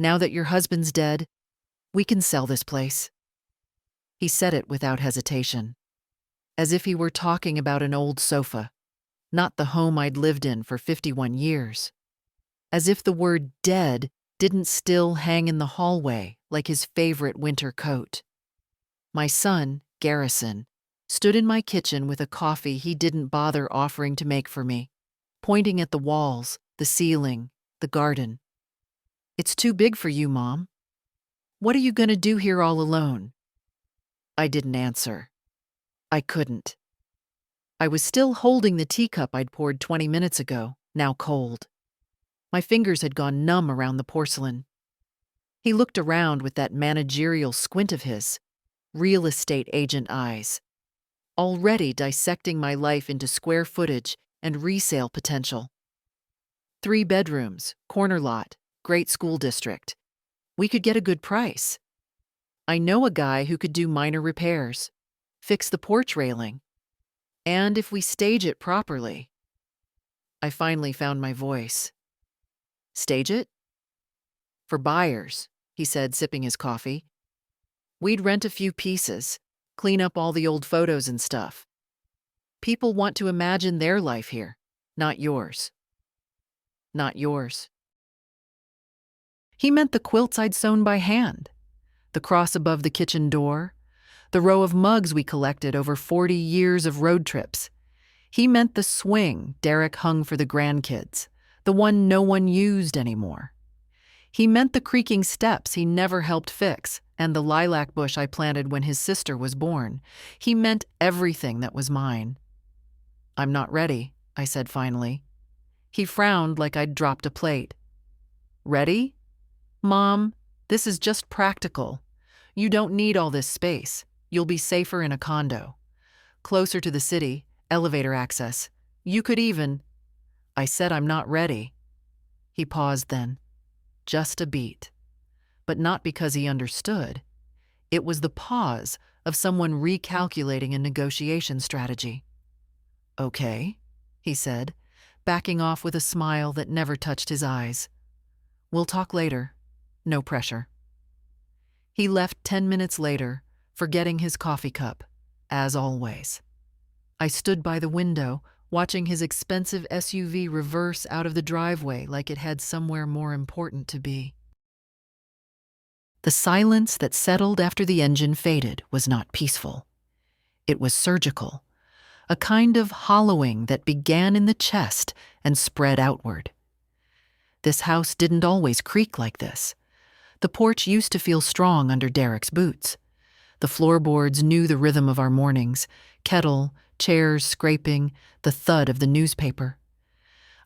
now that your husband's dead, we can sell this place." He said it without hesitation, as if he were talking about an old sofa, not the home I'd lived in for 51 years. As if the word dead didn't still hang in the hallway like his favorite winter coat. My son, Garrison, stood in my kitchen with a coffee he didn't bother offering to make for me, pointing at the walls, the ceiling, the garden. "It's too big for you, Mom. What are you going to do here all alone?" I didn't answer. I couldn't. I was still holding the teacup I'd poured 20 minutes ago, now cold. My fingers had gone numb around the porcelain. He looked around with that managerial squint of his, real estate agent eyes, already dissecting my life into square footage and resale potential. 3 bedrooms, corner lot, great school district. We could get a good price. I know a guy who could do minor repairs, fix the porch railing, and if we stage it properly. I finally found my voice. "Stage it?" "For buyers," he said, sipping his coffee. "We'd rent a few pieces, clean up all the old photos and stuff. People want to imagine their life here, not yours." Not yours. He meant the quilts I'd sewn by hand, the cross above the kitchen door, the row of mugs we collected over 40 years of road trips. He meant the swing Derek hung for the grandkids, the one no one used anymore. He meant the creaking steps he never helped fix and the lilac bush I planted when his sister was born. He meant everything that was mine. "I'm not ready," I said finally. He frowned like I'd dropped a plate. "Ready? Mom, this is just practical. You don't need all this space. You'll be safer in a condo. Closer to the city, elevator access. You could even—" I said I'm not ready. He paused then. Just a beat. But not because he understood. It was the pause of someone recalculating a negotiation strategy. "Okay," he said, backing off with a smile that never touched his eyes. "We'll talk later. No pressure." He left 10 minutes later, forgetting his coffee cup, as always. I stood by the window, watching his expensive SUV reverse out of the driveway like it had somewhere more important to be. The silence that settled after the engine faded was not peaceful. It was surgical, a kind of hollowing that began in the chest and spread outward. This house didn't always creak like this. The porch used to feel strong under Derek's boots. The floorboards knew the rhythm of our mornings, kettle, chairs scraping, the thud of the newspaper.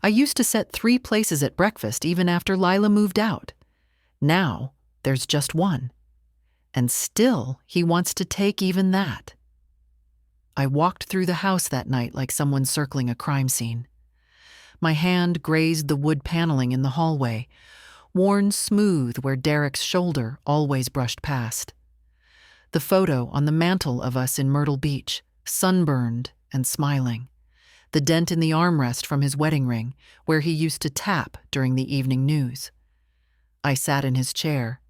I used to set 3 places at breakfast even after Lila moved out. Now, there's just one. And still, he wants to take even that. I walked through the house that night like someone circling a crime scene. My hand grazed the wood paneling in the hallway, worn smooth where Derek's shoulder always brushed past. The photo on the mantel of us in Myrtle Beach, sunburned and smiling. The dent in the armrest from his wedding ring, where he used to tap during the evening news. I sat in his chair.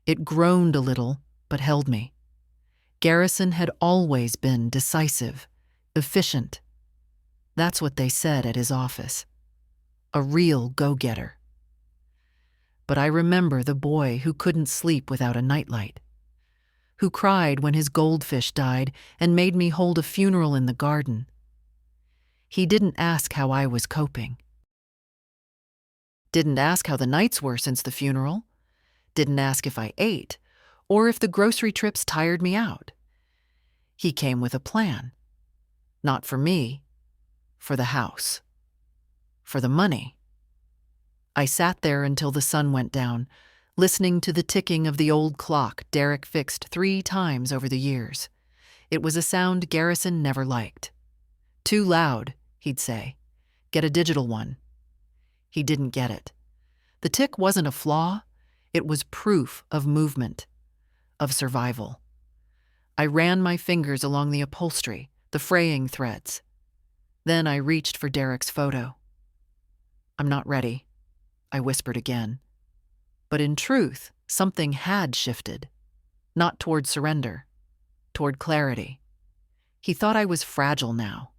It groaned a little, but held me. Garrison had always been decisive, efficient. That's what they said at his office. A real go-getter. But I remember the boy who couldn't sleep without a nightlight, who cried when his goldfish died and made me hold a funeral in the garden. He didn't ask how I was coping. Didn't ask how the nights were since the funeral. Didn't ask if I ate, or if the grocery trips tired me out. He came with a plan. Not for me, for the house. For the money. I sat there until the sun went down, listening to the ticking of the old clock Derek fixed 3 times over the years. It was a sound Garrison never liked. "Too loud," he'd say. "Get a digital one." He didn't get it. The tick wasn't a flaw. It was proof of movement, of survival. I ran my fingers along the upholstery, the fraying threads. Then I reached for Derek's photo. "I'm not ready," I whispered again. But in truth, something had shifted. Not toward surrender, toward clarity. He thought I was fragile now,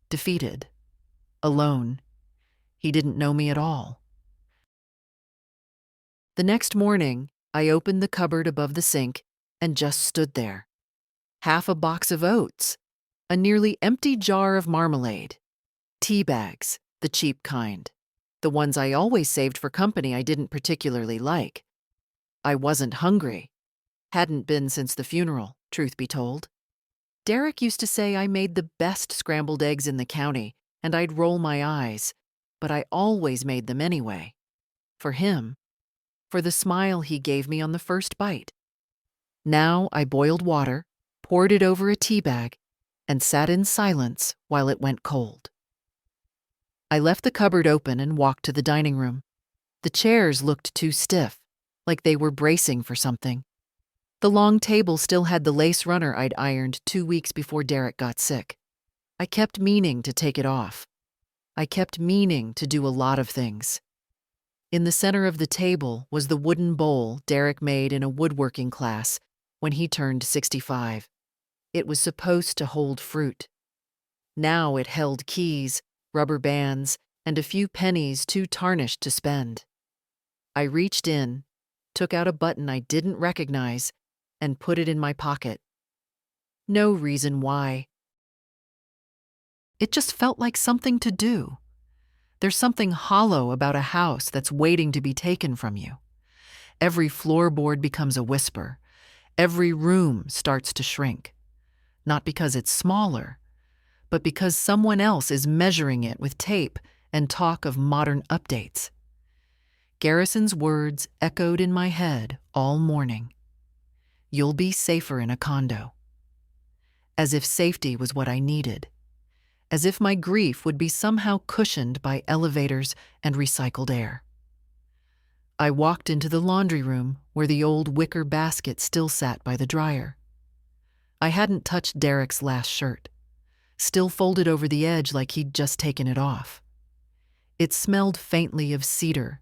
defeated, alone. He didn't know me at all. The next morning, I opened the cupboard above the sink and just stood there. Half a box of oats, a nearly empty jar of marmalade, tea bags, the cheap kind, the ones I always saved for company I didn't particularly like. I wasn't hungry. Hadn't been since the funeral, truth be told. Derek used to say I made the best scrambled eggs in the county, and I'd roll my eyes, but I always made them anyway. For him, for the smile he gave me on the first bite. Now I boiled water, poured it over a tea bag, and sat in silence while it went cold. I left the cupboard open and walked to the dining room. The chairs looked too stiff, like they were bracing for something. The long table still had the lace runner I'd ironed 2 weeks before Derek got sick. I kept meaning to take it off. I kept meaning to do a lot of things. In the center of the table was the wooden bowl Derek made in a woodworking class when he turned 65. It was supposed to hold fruit. Now it held keys, rubber bands, and a few pennies too tarnished to spend. I reached in, took out a button I didn't recognize, and put it in my pocket. No reason why. It just felt like something to do. There's something hollow about a house that's waiting to be taken from you. Every floorboard becomes a whisper. Every room starts to shrink. Not because it's smaller, but because someone else is measuring it with tape and talk of modern updates. Garrison's words echoed in my head all morning. You'll be safer in a condo. As if safety was what I needed. As if my grief would be somehow cushioned by elevators and recycled air. I walked into the laundry room where the old wicker basket still sat by the dryer. I hadn't touched Derek's last shirt, still folded over the edge like he'd just taken it off. It smelled faintly of cedar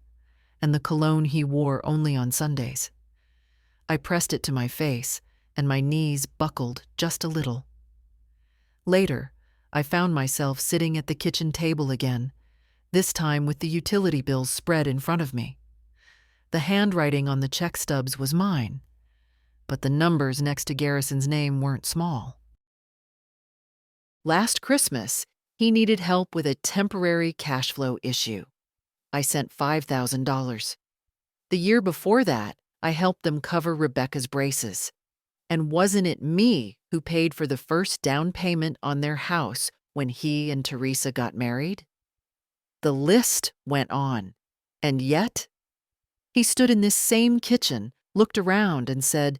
and the cologne he wore only on Sundays. I pressed it to my face, and my knees buckled just a little. Later, I found myself sitting at the kitchen table again, this time with the utility bills spread in front of me. The handwriting on the check stubs was mine, but the numbers next to Garrison's name weren't small. Last Christmas, he needed help with a temporary cash flow issue. I sent $5,000. The year before that, I helped them cover Rebecca's braces. And wasn't it me who paid for the first down payment on their house when he and Teresa got married? The list went on, and yet he stood in this same kitchen, looked around, and said,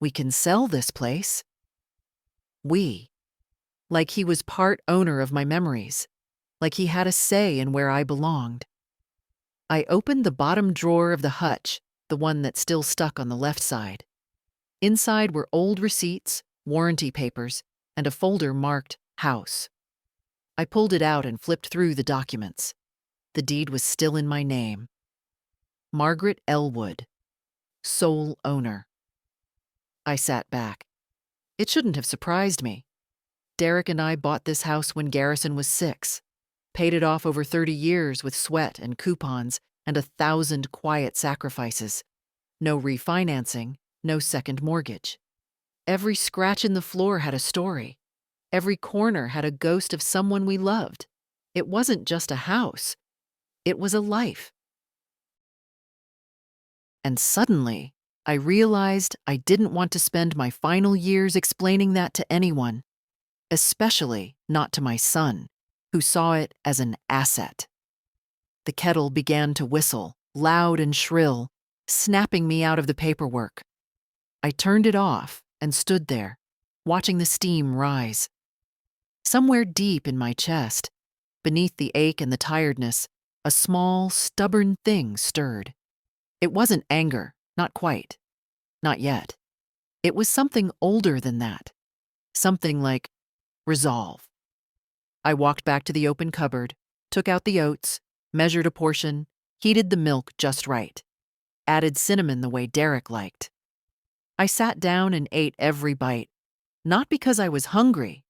"We can sell this place." We. Like he was part owner of my memories, like he had a say in where I belonged. I opened the bottom drawer of the hutch, the one that's still stuck on the left side. Inside were old receipts, warranty papers, and a folder marked House. I pulled it out and flipped through the documents. The deed was still in my name. Margaret Elwood, sole owner. I sat back. It shouldn't have surprised me. Derek and I bought this house when Garrison was 6, paid it off over 30 years with sweat and coupons and 1,000 quiet sacrifices. No refinancing, no second mortgage. Every scratch in the floor had a story. Every corner had a ghost of someone we loved. It wasn't just a house. It was a life. And suddenly, I realized I didn't want to spend my final years explaining that to anyone, especially not to my son, who saw it as an asset. The kettle began to whistle, loud and shrill, snapping me out of the paperwork. I turned it off and stood there, watching the steam rise. Somewhere deep in my chest, beneath the ache and the tiredness, a small, stubborn thing stirred. It wasn't anger, not quite. Not yet. It was something older than that. Something like resolve. I walked back to the open cupboard, took out the oats, measured a portion, heated the milk just right. added cinnamon the way Derek liked. I sat down and ate every bite, not because I was hungry,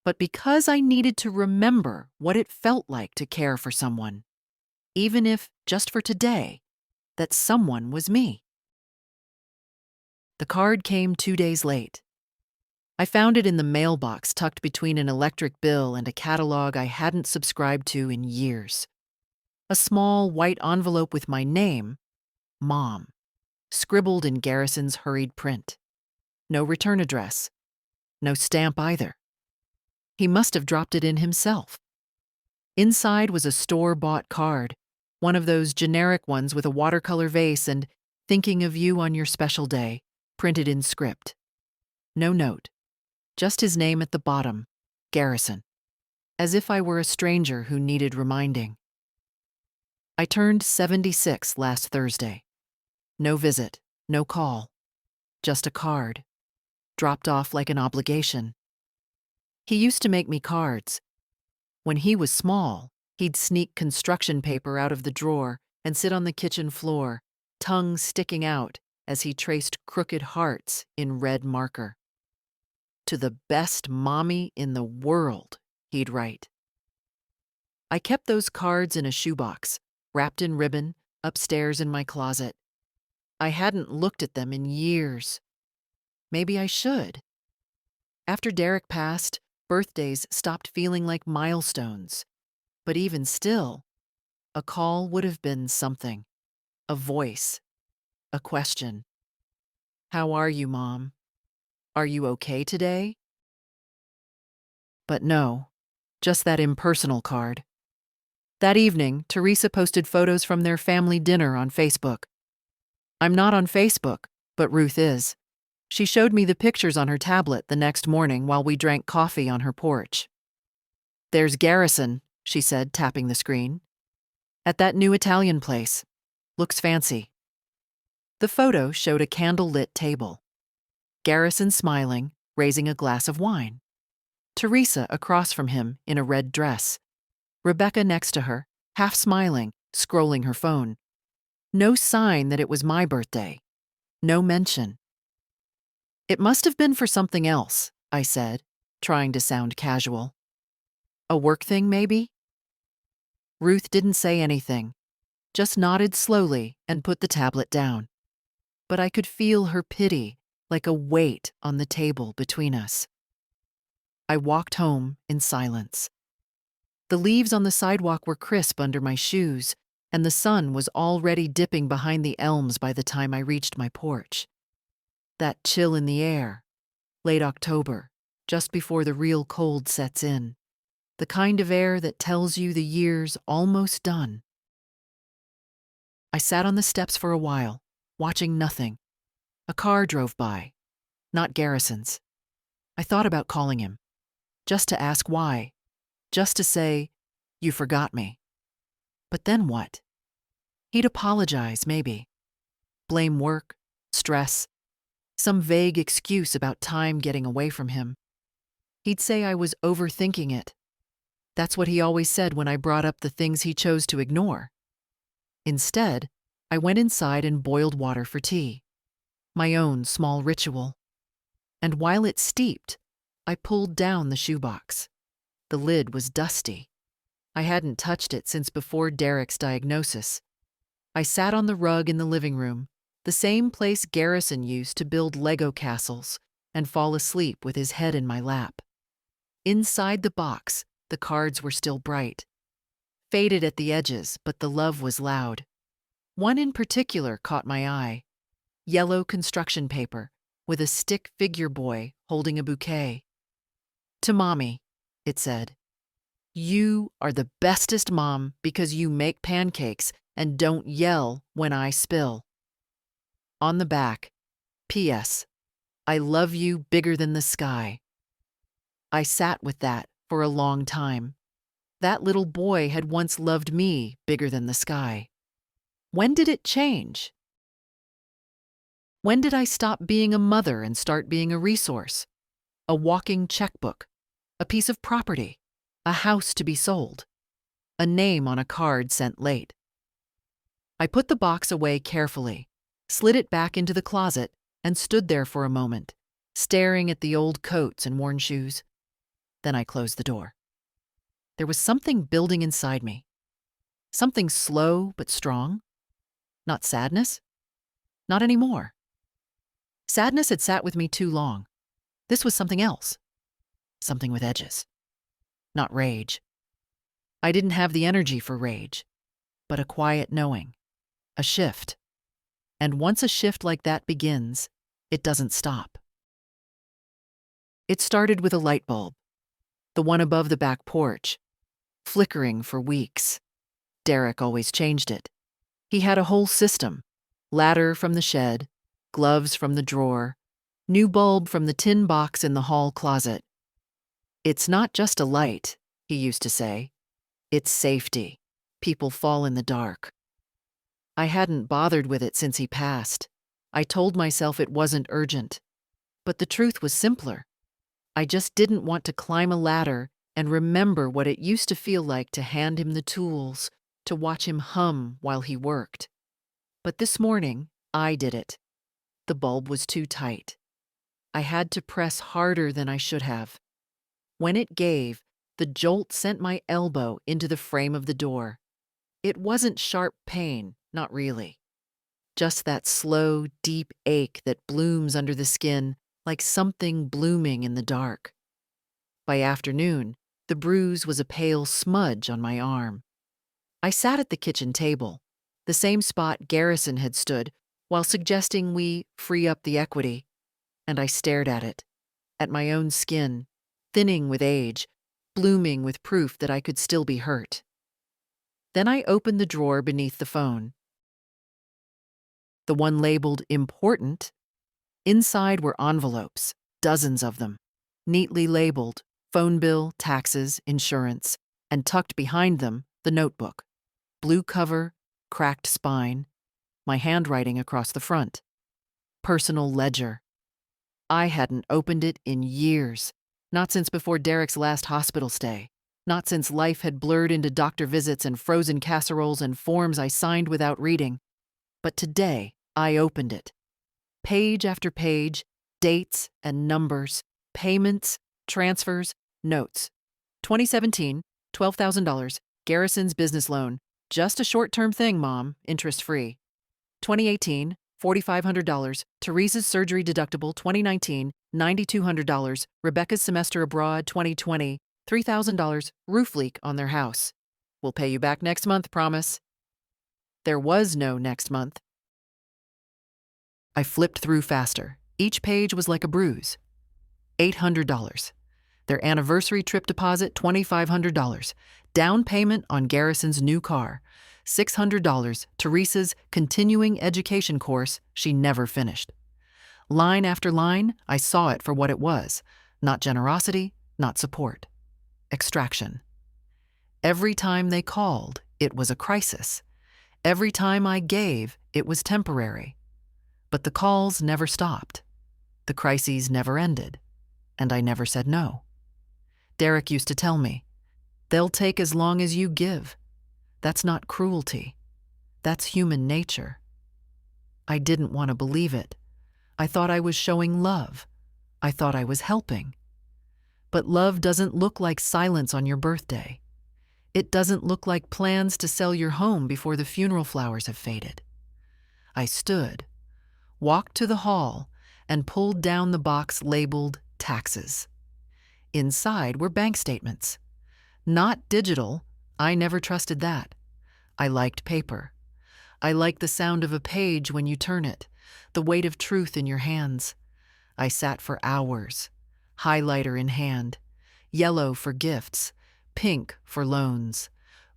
but because I needed to remember what it felt like to care for someone, even if, just for today, that someone was me. The card came 2 days late. I found it in the mailbox tucked between an electric bill and a catalog I hadn't subscribed to in years. A small white envelope with my name, Mom, scribbled in Garrison's hurried print. No return address. No stamp either. He must have dropped it in himself. Inside was a store-bought card, one of those generic ones with a watercolor vase and "Thinking of you on your special day," printed in script. No note. Just his name at the bottom, Garrison. As if I were a stranger who needed reminding. I turned 76 last Thursday. No visit, no call. Just a card. Dropped off like an obligation. He used to make me cards. When he was small, he'd sneak construction paper out of the drawer and sit on the kitchen floor, tongue sticking out as he traced crooked hearts in red marker. "To the best mommy in the world," he'd write. I kept those cards in a shoebox, wrapped in ribbon, upstairs in my closet. I hadn't looked at them in years. Maybe I should. After Derek passed, birthdays stopped feeling like milestones. But even still, a call would have been something. A voice. A question. "How are you, Mom? Are you okay today?" But no, just that impersonal card. That evening, Teresa posted photos from their family dinner on Facebook. I'm not on Facebook, but Ruth is. She showed me the pictures on her tablet the next morning while we drank coffee on her porch. "There's Garrison," she said, tapping the screen. "At that new Italian place. Looks fancy." The photo showed a candle-lit table. Garrison smiling, raising a glass of wine. Teresa across from him in a red dress. Rebecca next to her, half smiling, scrolling her phone. No sign that it was my birthday. No mention. "It must have been for something else," I said, trying to sound casual. "A work thing, maybe?" Ruth didn't say anything, just nodded slowly and put the tablet down. But I could feel her pity, like a weight on the table between us. I walked home in silence. The leaves on the sidewalk were crisp under my shoes, and the sun was already dipping behind the elms by the time I reached my porch. That chill in the air, late October, just before the real cold sets in. The kind of air that tells you the year's almost done. I sat on the steps for a while, watching nothing. A car drove by, not Garrison's. I thought about calling him, just to ask why, just to say, "You forgot me." But then what? He'd apologize, maybe. Blame work, stress, some vague excuse about time getting away from him. He'd say I was overthinking it. That's what he always said when I brought up the things he chose to ignore. Instead, I went inside and boiled water for tea. My own small ritual. And while it steeped, I pulled down the shoebox. The lid was dusty. I hadn't touched it since before Derek's diagnosis. I sat on the rug in the living room, the same place Garrison used to build Lego castles, and fall asleep with his head in my lap. Inside the box, the cards were still bright. Faded at the edges, but the love was loud. One in particular caught my eye. Yellow construction paper, with a stick figure boy holding a bouquet. "To Mommy," it said. "You are the bestest mom because you make pancakes and don't yell when I spill." On the back, "P.S. I love you bigger than the sky." I sat with that for a long time. That little boy had once loved me bigger than the sky. When did it change? When did I stop being a mother and start being a resource? A walking checkbook, a piece of property, a house to be sold, a name on a card sent late. I put the box away carefully, slid it back into the closet, and stood there for a moment, staring at the old coats and worn shoes. Then I closed the door. There was something building inside me. Something slow but strong. Not sadness. Not anymore. Sadness had sat with me too long. This was something else. Something with edges. Not rage. I didn't have the energy for rage, but a quiet knowing. A shift. And once a shift like that begins, it doesn't stop. It started with a light bulb, the one above the back porch, flickering for weeks. Derek always changed it. He had a whole system: ladder from the shed, gloves from the drawer, new bulb from the tin box in the hall closet. "It's not just a light," he used to say. "It's safety. People fall in the dark." I hadn't bothered with it since he passed. I told myself it wasn't urgent. But the truth was simpler. I just didn't want to climb a ladder and remember what it used to feel like to hand him the tools, to watch him hum while he worked. But this morning, I did it. The bulb was too tight. I had to press harder than I should have. When it gave, the jolt sent my elbow into the frame of the door. It wasn't sharp pain, not really. Just that slow, deep ache that blooms under the skin like something blooming in the dark. By afternoon, the bruise was a pale smudge on my arm. I sat at the kitchen table, the same spot Garrison had stood, while suggesting we free up the equity, and I stared at my own skin, thinning with age, blooming with proof that I could still be hurt. Then I opened the drawer beneath the phone. The one labeled important. Inside were envelopes, dozens of them, neatly labeled: phone bill, taxes, insurance, and tucked behind them, the notebook. Blue cover, cracked spine, my handwriting across the front. Personal ledger. I hadn't opened it in years, not since before Derek's last hospital stay, not since life had blurred into doctor visits and frozen casseroles and forms I signed without reading. But today, I opened it. Page after page, dates and numbers, payments, transfers, notes. 2017, $12,000, Garrison's business loan. Just a short-term thing, Mom, interest-free. 2018, $4,500, Teresa's surgery deductible. 2019, $9,200, Rebecca's semester abroad. 2020, $3,000, roof leak on their house. We'll pay you back next month, promise. There was no next month. I flipped through faster. Each page was like a bruise. $800. Their anniversary trip deposit, $2,500. Down payment on Garrison's new car. $600. Teresa's continuing education course she never finished. Line after line, I saw it for what it was. Not generosity, not support. Extraction. Every time they called, it was a crisis. Every time I gave, it was temporary. But the calls never stopped. The crises never ended. And I never said no. Derek used to tell me, "They'll take as long as you give. That's not cruelty. That's human nature." I didn't want to believe it. I thought I was showing love. I thought I was helping. But love doesn't look like silence on your birthday. It doesn't look like plans to sell your home before the funeral flowers have faded. I stood, walked to the hall, and pulled down the box labeled taxes. Inside were bank statements. Not digital. I never trusted that. I liked paper. I liked the sound of a page when you turn it, the weight of truth in your hands. I sat for hours, highlighter in hand, yellow for gifts, pink for loans,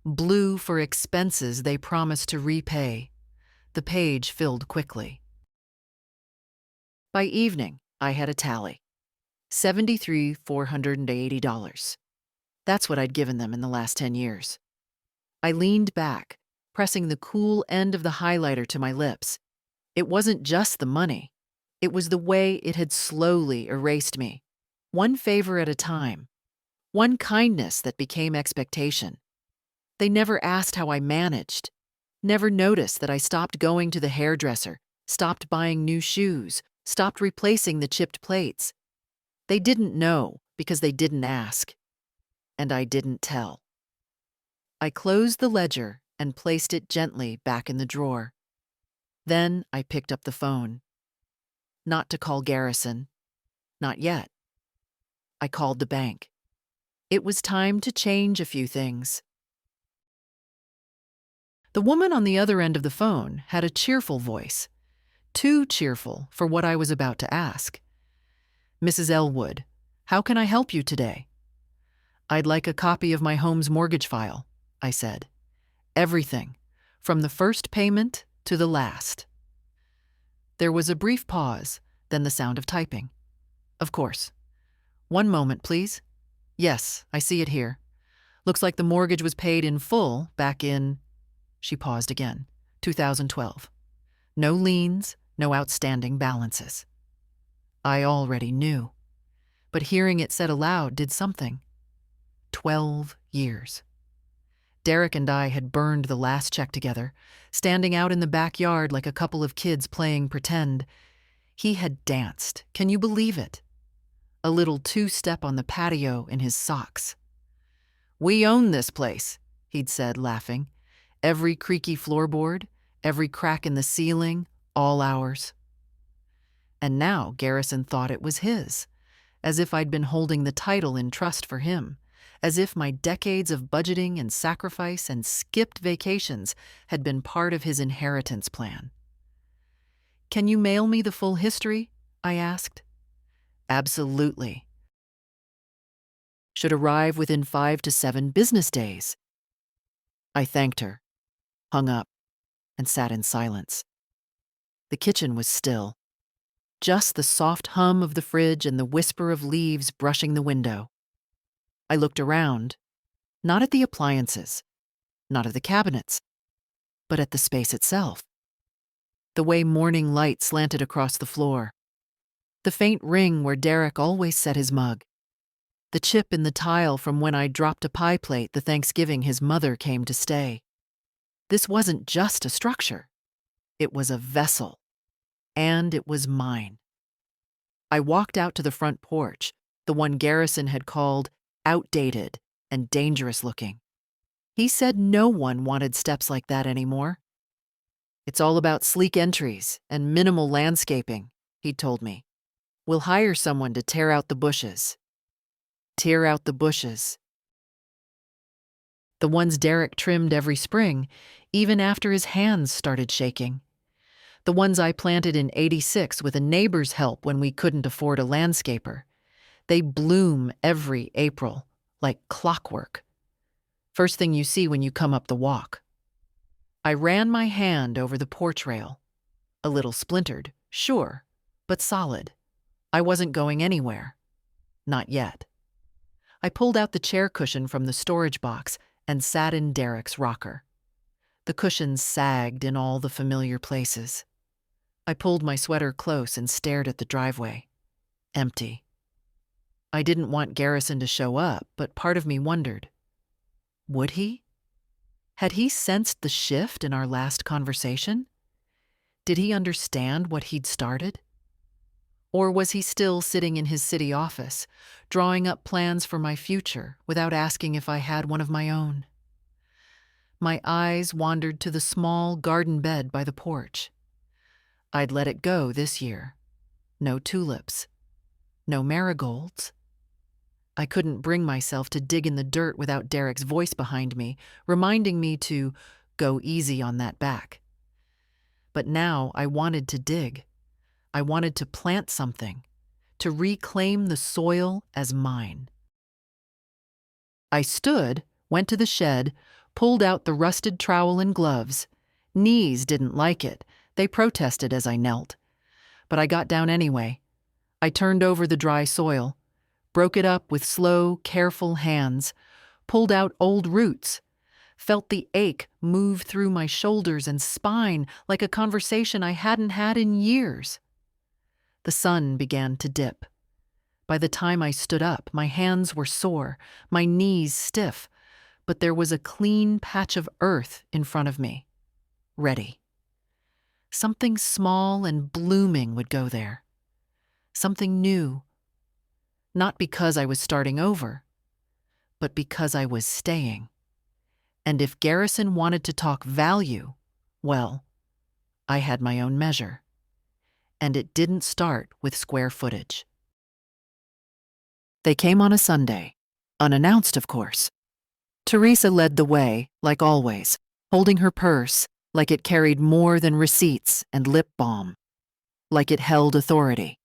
blue for expenses they promised to repay. The page filled quickly. By evening, I had a tally. $73,480. That's what I'd given them in the last 10 years. I leaned back, pressing the cool end of the highlighter to my lips. It wasn't just the money. It was the way it had slowly erased me, one favor at a time, one kindness that became expectation. They never asked how I managed, never noticed that I stopped going to the hairdresser, stopped buying new shoes, stopped replacing the chipped plates. They didn't know because they didn't ask, and I didn't tell. I closed the ledger and placed it gently back in the drawer. Then I picked up the phone. Not to call Garrison. Not yet. I called the bank. It was time to change a few things. The woman on the other end of the phone had a cheerful voice. Too cheerful for what I was about to ask. "Mrs. Elwood, how can I help you today?" "I'd like a copy of my home's mortgage file," I said. "Everything, from the first payment to the last." There was a brief pause, then the sound of typing. "Of course. One moment, please. Yes, I see it here. Looks like the mortgage was paid in full back in," she paused again, "2012. No liens, no outstanding balances." I already knew, but hearing it said aloud did something. 12 years. Derek and I had burned the last check together, standing out in the backyard like a couple of kids playing pretend. He had danced, can you believe it? A little two-step on the patio in his socks. "We own this place," he'd said, laughing. "Every creaky floorboard, every crack in the ceiling, all ours." And now Garrison thought it was his, as if I'd been holding the title in trust for him, as if my decades of budgeting and sacrifice and skipped vacations had been part of his inheritance plan. "Can you mail me the full history?" I asked. "Absolutely. Should arrive within 5 to 7 business days." I thanked her, hung up, and sat in silence. The kitchen was still. Just the soft hum of the fridge and the whisper of leaves brushing the window. I looked around, not at the appliances, not at the cabinets, but at the space itself. The way morning light slanted across the floor. The faint ring where Derek always set his mug. The chip in the tile from when I dropped a pie plate the Thanksgiving his mother came to stay. This wasn't just a structure. It was a vessel. And it was mine. I walked out to the front porch, the one Garrison had called outdated and dangerous looking. He said no one wanted steps like that anymore. "It's all about sleek entries and minimal landscaping," he'd told me. "We'll hire someone to tear out the bushes." Tear out the bushes. The ones Derek trimmed every spring, even after his hands started shaking. The ones I planted in '86 with a neighbor's help when we couldn't afford a landscaper. They bloom every April, like clockwork. First thing you see when you come up the walk. I ran my hand over the porch rail. A little splintered, sure, but solid. I wasn't going anywhere. Not yet. I pulled out the chair cushion from the storage box and sat in Derek's rocker. The cushions sagged in all the familiar places. I pulled my sweater close and stared at the driveway. Empty. I didn't want Garrison to show up, but part of me wondered. Would he? Had he sensed the shift in our last conversation? Did he understand what he'd started? Or was he still sitting in his city office, drawing up plans for my future without asking if I had one of my own? My eyes wandered to the small garden bed by the porch. I'd let it go this year. No tulips. No marigolds. I couldn't bring myself to dig in the dirt without Derek's voice behind me, reminding me to go easy on that back. But now I wanted to dig. I wanted to plant something, to reclaim the soil as mine. I stood, went to the shed, pulled out the rusted trowel and gloves. Knees didn't like it. They protested as I knelt. But I got down anyway. I turned over the dry soil, broke it up with slow, careful hands, pulled out old roots, felt the ache move through my shoulders and spine like a conversation I hadn't had in years. The sun began to dip. By the time I stood up, my hands were sore, my knees stiff, but there was a clean patch of earth in front of me. Ready. Something small and blooming would go there. Something new. Not because I was starting over, but because I was staying. And if Garrison wanted to talk value, well, I had my own measure. And it didn't start with square footage. They came on a Sunday, unannounced, of course. Teresa led the way, like always, holding her purse like it carried more than receipts and lip balm, like it held authority.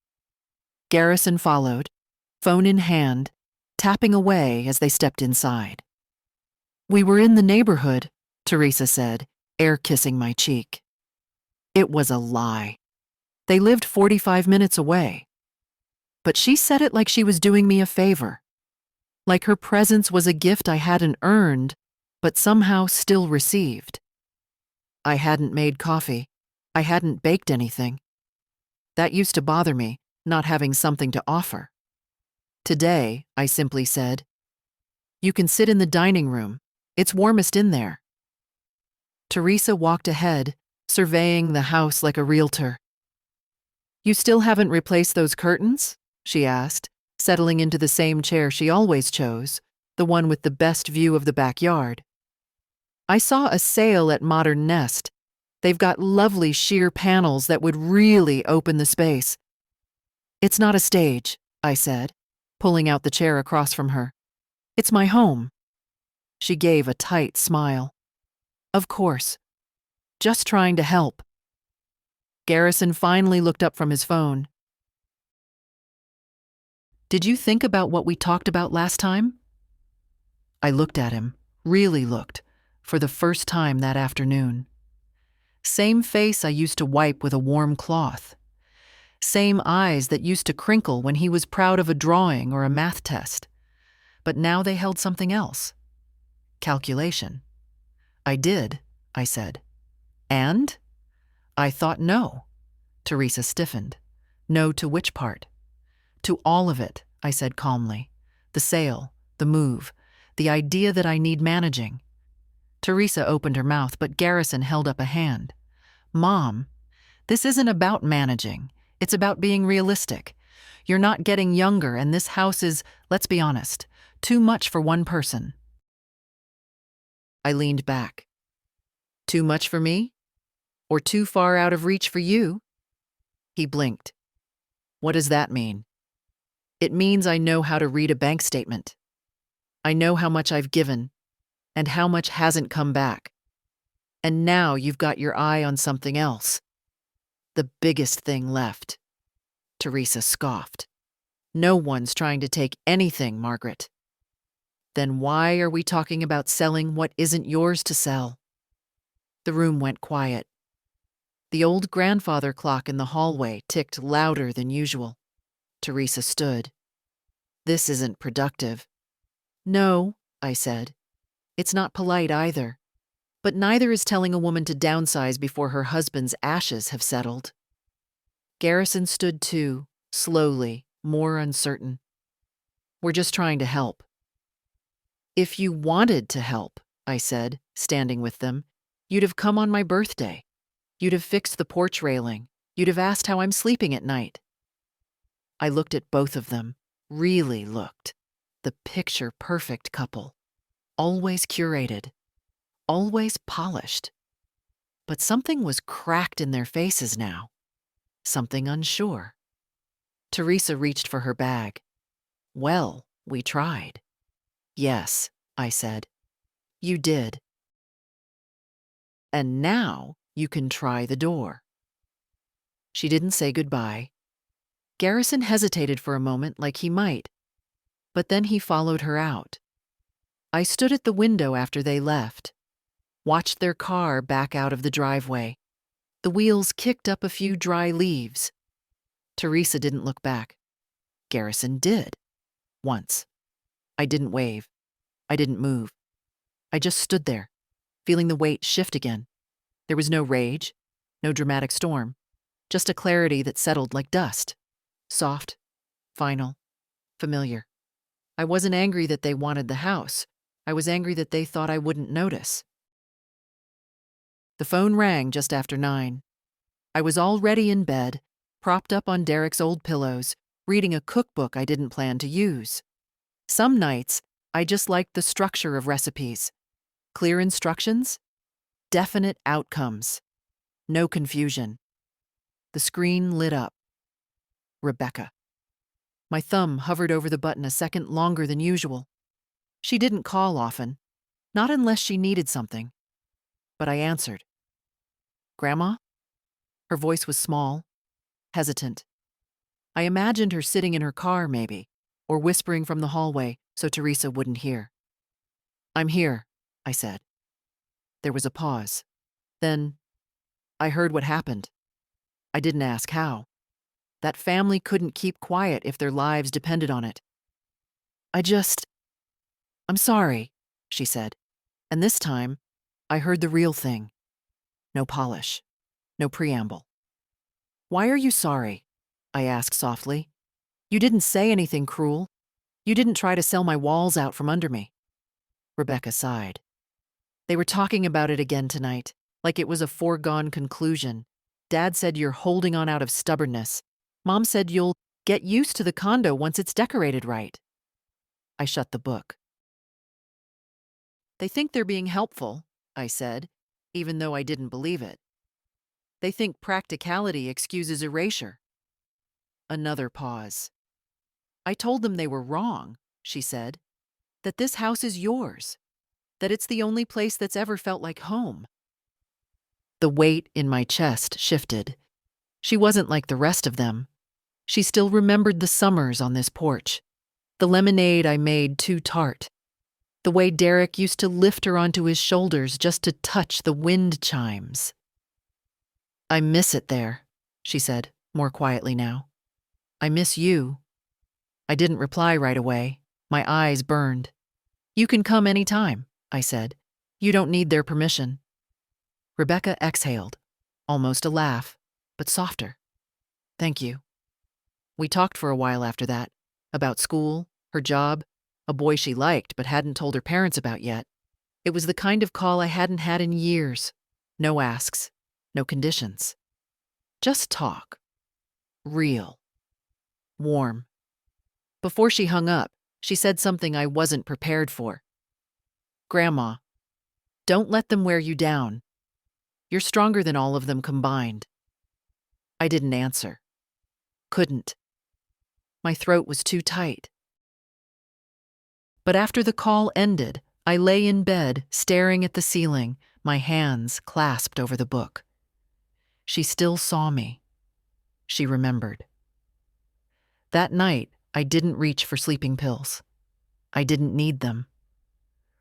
Garrison followed, phone in hand, tapping away as they stepped inside. "We were in the neighborhood," Teresa said, air-kissing my cheek. It was a lie. They lived 45 minutes away. But she said it like she was doing me a favor. Like her presence was a gift I hadn't earned, but somehow still received. I hadn't made coffee. I hadn't baked anything. That used to bother me, not having something to offer. Today, I simply said, "You can sit in the dining room. It's warmest in there." Teresa walked ahead, surveying the house like a realtor. "You still haven't replaced those curtains?" she asked, settling into the same chair she always chose, the one with the best view of the backyard. "I saw a sale at Modern Nest. They've got lovely sheer panels that would really open the space." "It's not a stage," I said, pulling out the chair across from her. "It's my home." She gave a tight smile. "Of course. Just trying to help." Garrison finally looked up from his phone. "Did you think about what we talked about last time?" I looked at him, really looked, for the first time that afternoon. Same face I used to wipe with a warm cloth. Same eyes that used to crinkle when he was proud of a drawing or a math test. But now they held something else. Calculation. "I did," I said. "And?" "I thought no." Teresa stiffened. "No to which part?" "To all of it," I said calmly. "The sale, the move, the idea that I need managing." Teresa opened her mouth, but Garrison held up a hand. "Mom, this isn't about managing. It's about being realistic. You're not getting younger, and this house is, let's be honest, too much for one person." I leaned back. "Too much for me? Or too far out of reach for you?" He blinked. "What does that mean?" "It means I know how to read a bank statement. I know how much I've given, and how much hasn't come back. And now you've got your eye on something else. The biggest thing left." Teresa scoffed. "No one's trying to take anything, Margaret." "Then why are we talking about selling what isn't yours to sell?" The room went quiet. The old grandfather clock in the hallway ticked louder than usual. Teresa stood. "This isn't productive." "No," I said. "It's not polite either. But neither is telling a woman to downsize before her husband's ashes have settled." Garrison stood too, slowly, more uncertain. "We're just trying to help." "If you wanted to help," I said, standing with them, "you'd have come on my birthday. You'd have fixed the porch railing. You'd have asked how I'm sleeping at night." I looked at both of them, really looked. The picture-perfect couple. Always curated. Always polished. But something was cracked in their faces now. Something unsure. Teresa reached for her bag. "Well, we tried." "Yes," I said. "You did. And now you can try the door." She didn't say goodbye. Garrison hesitated for a moment like he might, but then he followed her out. I stood at the window after they left, watched their car back out of the driveway. The wheels kicked up a few dry leaves. Teresa didn't look back. Garrison did. Once. I didn't wave. I didn't move. I just stood there, feeling the weight shift again. There was no rage, no dramatic storm, just a clarity that settled like dust. Soft, final, familiar. I wasn't angry that they wanted the house. I was angry that they thought I wouldn't notice. The phone rang just after 9. I was already in bed, propped up on Derek's old pillows, reading a cookbook I didn't plan to use. Some nights, I just liked the structure of recipes. Clear instructions, definite outcomes, no confusion. The screen lit up. Rebecca. My thumb hovered over the button a second longer than usual. She didn't call often, not unless she needed something. But I answered. Grandma? Her voice was small, hesitant. I imagined her sitting in her car, maybe, or whispering from the hallway so Teresa wouldn't hear. I'm here, I said. There was a pause. Then, I heard what happened. I didn't ask how. That family couldn't keep quiet if their lives depended on it. I'm sorry, she said. And this time, I heard the real thing. No polish. No preamble. Why are you sorry? I asked softly. You didn't say anything cruel. You didn't try to sell my walls out from under me. Rebecca sighed. They were talking about it again tonight, like it was a foregone conclusion. Dad said you're holding on out of stubbornness. Mom said you'll get used to the condo once it's decorated right. I shut the book. They think they're being helpful, I said, even though I didn't believe it. They think practicality excuses erasure. Another pause. I told them they were wrong, she said, that this house is yours, that it's the only place that's ever felt like home. The weight in my chest shifted. She wasn't like the rest of them. She still remembered the summers on this porch, the lemonade I made too tart, the way Derek used to lift her onto his shoulders just to touch the wind chimes. I miss it there, she said, more quietly now. I miss you. I didn't reply right away. My eyes burned. You can come any time, I said. You don't need their permission. Rebecca exhaled, almost a laugh, but softer. Thank you. We talked for a while after that, about school, her job, a boy she liked but hadn't told her parents about yet. It was the kind of call I hadn't had in years. No asks, no conditions. Just talk. Real. Warm. Before she hung up, she said something I wasn't prepared for. Grandma, don't let them wear you down. You're stronger than all of them combined. I didn't answer. Couldn't. My throat was too tight. But after the call ended, I lay in bed, staring at the ceiling, my hands clasped over the book. She still saw me. She remembered. That night, I didn't reach for sleeping pills. I didn't need them.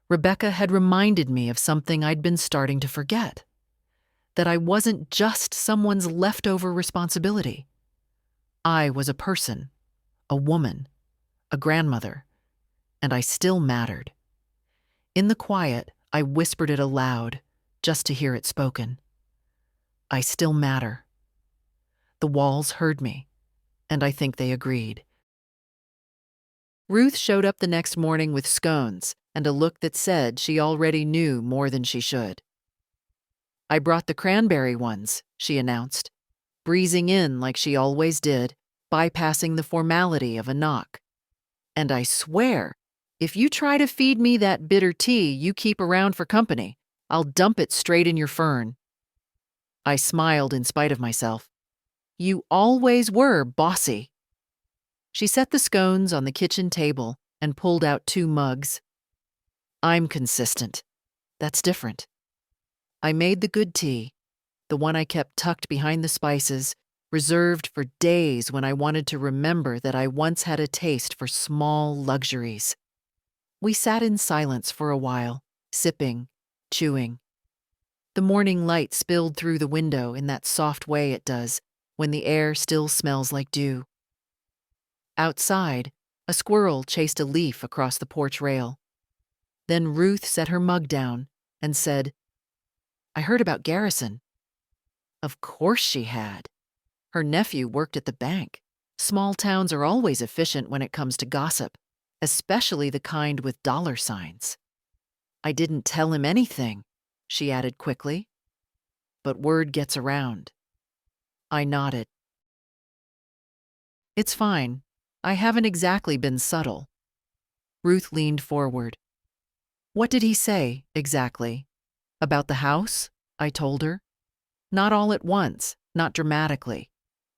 Rebecca had reminded me of something I'd been starting to forget. That I wasn't just someone's leftover responsibility. I was a person, a woman, a grandmother, and I still mattered. In the quiet, I whispered it aloud, just to hear it spoken. I still matter. The walls heard me, and I think they agreed. Ruth showed up the next morning with scones and a look that said she already knew more than she should. I brought the cranberry ones, she announced, breezing in like she always did, bypassing the formality of a knock. And I swear, if you try to feed me that bitter tea you keep around for company, I'll dump it straight in your fern. I smiled in spite of myself. You always were bossy. She set the scones on the kitchen table and pulled out 2 mugs. I'm consistent. That's different. I made the good tea, the one I kept tucked behind the spices, reserved for days when I wanted to remember that I once had a taste for small luxuries. We sat in silence for a while, sipping, chewing. The morning light spilled through the window in that soft way it does when the air still smells like dew. Outside, a squirrel chased a leaf across the porch rail. Then Ruth set her mug down and said, I heard about Garrison. Of course she had. Her nephew worked at the bank. Small towns are always efficient when it comes to gossip, especially the kind with dollar signs. I didn't tell him anything, she added quickly. But word gets around. I nodded. It's fine. I haven't exactly been subtle. Ruth leaned forward. What did he say, exactly? About the house? I told her. Not all at once, not dramatically.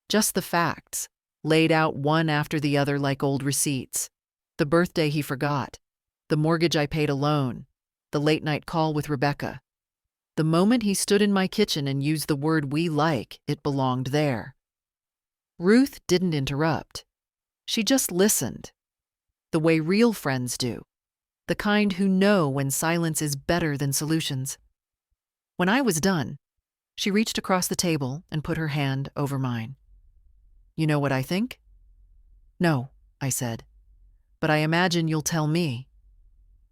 Just the facts, laid out one after the other like old receipts. The birthday he forgot. The mortgage I paid alone. The late-night call with Rebecca. The moment he stood in my kitchen and used the word we like, it belonged there. Ruth didn't interrupt. She just listened. The way real friends do. The kind who know when silence is better than solutions. When I was done, she reached across the table and put her hand over mine. You know what I think? No, I said. But I imagine you'll tell me.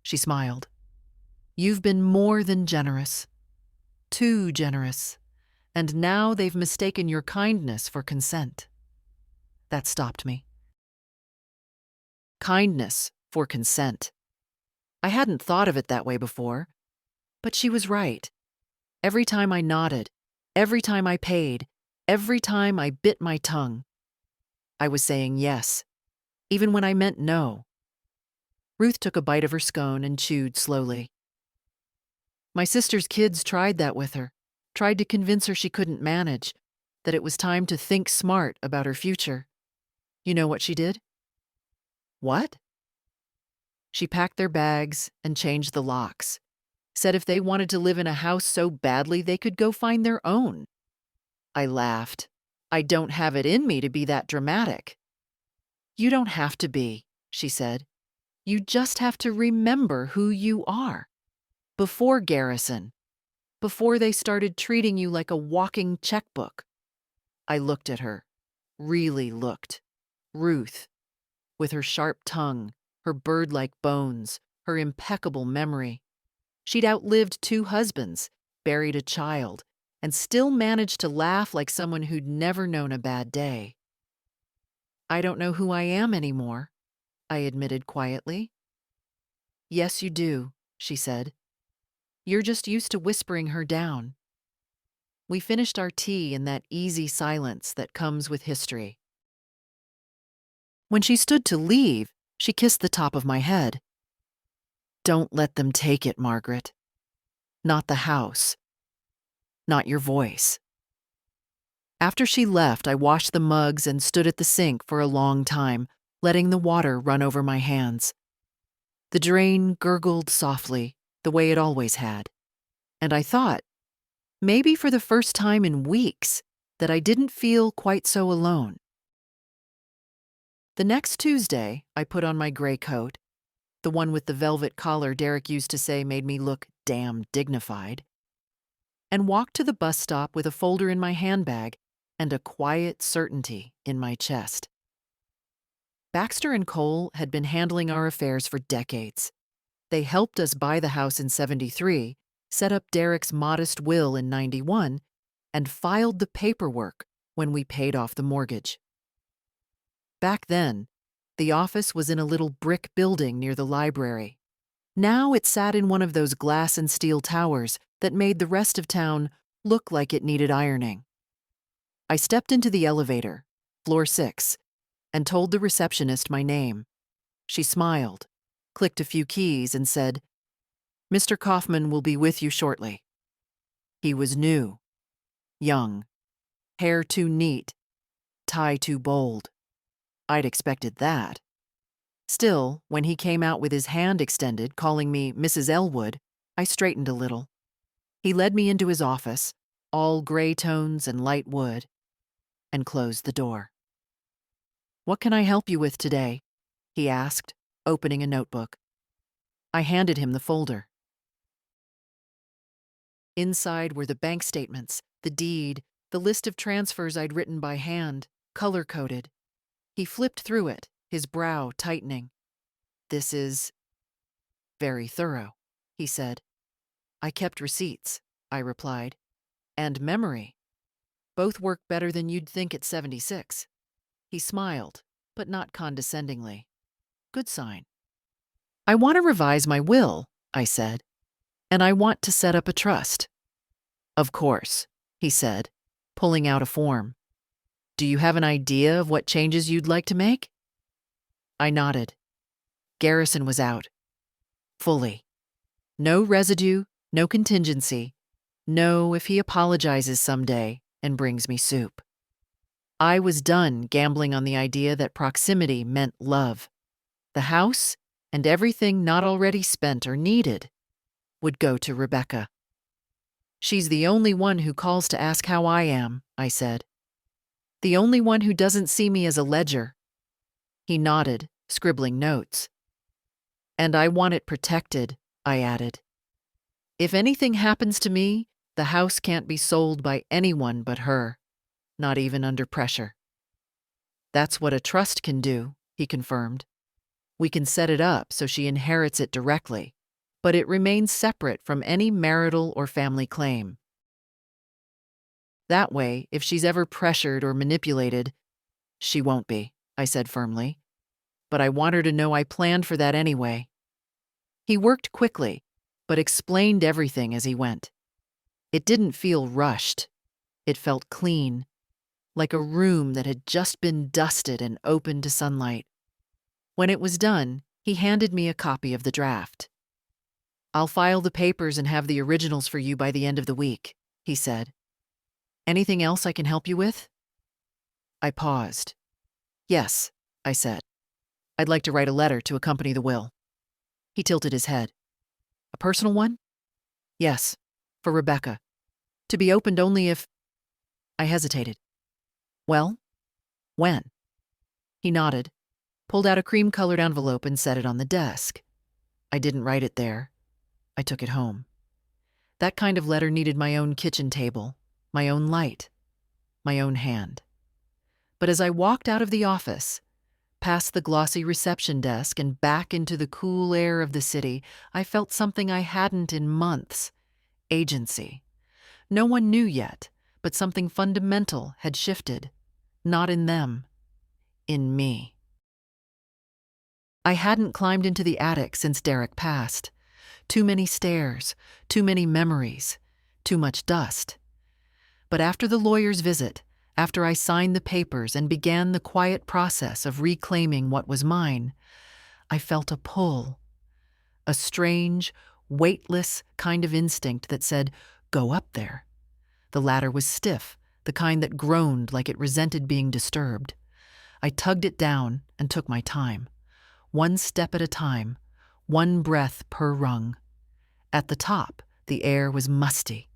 She smiled. You've been more than generous. Too generous. And now they've mistaken your kindness for consent. That stopped me. Kindness for consent. I hadn't thought of it that way before. But she was right. Every time I nodded, every time I paid, every time I bit my tongue, I was saying yes, even when I meant no. Ruth took a bite of her scone and chewed slowly. My sister's kids tried that with her, tried to convince her she couldn't manage, that it was time to think smart about her future. You know what she did? What? She packed their bags and changed the locks. Said if they wanted to live in a house so badly they could go find their own. I laughed. I don't have it in me to be that dramatic. You don't have to be, she said. You just have to remember who you are. Before Garrison. Before they started treating you like a walking checkbook. I looked at her. Really looked. Ruth. With her sharp tongue, her bird-like bones, her impeccable memory. She'd outlived 2 husbands, buried a child, and still managed to laugh like someone who'd never known a bad day. I don't know who I am anymore, I admitted quietly. Yes, you do, she said. You're just used to whispering her down. We finished our tea in that easy silence that comes with history. When she stood to leave, she kissed the top of my head. Don't let them take it, Margaret. Not the house. Not your voice. After she left, I washed the mugs and stood at the sink for a long time, letting the water run over my hands. The drain gurgled softly, the way it always had. And I thought, maybe for the first time in weeks, that I didn't feel quite so alone. The next Tuesday, I put on my gray coat, the one with the velvet collar Derek used to say made me look damn dignified, and walked to the bus stop with a folder in my handbag and a quiet certainty in my chest. Baxter and Cole had been handling our affairs for decades. They helped us buy the house in '73, set up Derek's modest will in '91, and filed the paperwork when we paid off the mortgage. Back then, the office was in a little brick building near the library. Now it sat in one of those glass and steel towers that made the rest of town look like it needed ironing. I stepped into the elevator, floor 6, and told the receptionist my name. She smiled, clicked a few keys, and said, "Mr. Kaufman will be with you shortly." He was new, young, hair too neat, tie too bold. I'd expected that. Still, when he came out with his hand extended, calling me Mrs. Elwood, I straightened a little. He led me into his office, all gray tones and light wood, and closed the door. "What can I help you with today?" he asked, opening a notebook. I handed him the folder. Inside were the bank statements, the deed, the list of transfers I'd written by hand, color-coded. He flipped through it, his brow tightening. "This is very thorough," he said. "I kept receipts," I replied. "And memory. Both work better than you'd think at 76. He smiled, but not condescendingly. Good sign. "I want to revise my will," I said, "and I want to set up a trust." "Of course," he said, pulling out a form. Do you have an idea of what changes you'd like to make? I nodded. Garrison was out. Fully. No residue, no contingency. No, if he apologizes someday and brings me soup. I was done gambling on the idea that proximity meant love. The house, and everything not already spent or needed, would go to Rebecca. She's the only one who calls to ask how I am, I said. The only one who doesn't see me as a ledger. He nodded, scribbling notes. And I want it protected, I added. If anything happens to me, the house can't be sold by anyone but her, not even under pressure. That's what a trust can do, he confirmed. We can set it up so she inherits it directly, but it remains separate from any marital or family claim. That way, if she's ever pressured or manipulated, she won't be, I said firmly. But I want her to know I planned for that anyway. He worked quickly, but explained everything as he went. It didn't feel rushed. It felt clean, like a room that had just been dusted and opened to sunlight. When it was done, he handed me a copy of the draft. I'll file the papers and have the originals for you by the end of the week, he said. Anything else I can help you with? I paused. Yes, I said. I'd like to write a letter to accompany the will. He tilted his head. A personal one? Yes, for Rebecca. To be opened only if... I hesitated. Well, when? He nodded, pulled out a cream-colored envelope and set it on the desk. I didn't write it there. I took it home. That kind of letter needed my own kitchen table, my own light, my own hand. But as I walked out of the office, past the glossy reception desk and back into the cool air of the city, I felt something I hadn't in months. Agency. No one knew yet, but something fundamental had shifted. Not in them. In me. I hadn't climbed into the attic since Derek passed. Too many stairs, too many memories, too much dust. But after the lawyer's visit, after I signed the papers and began the quiet process of reclaiming what was mine, I felt a pull. A strange, weightless kind of instinct that said, go up there. The ladder was stiff, the kind that groaned like it resented being disturbed. I tugged it down and took my time. One step at a time, one breath per rung. At the top, the air was musty,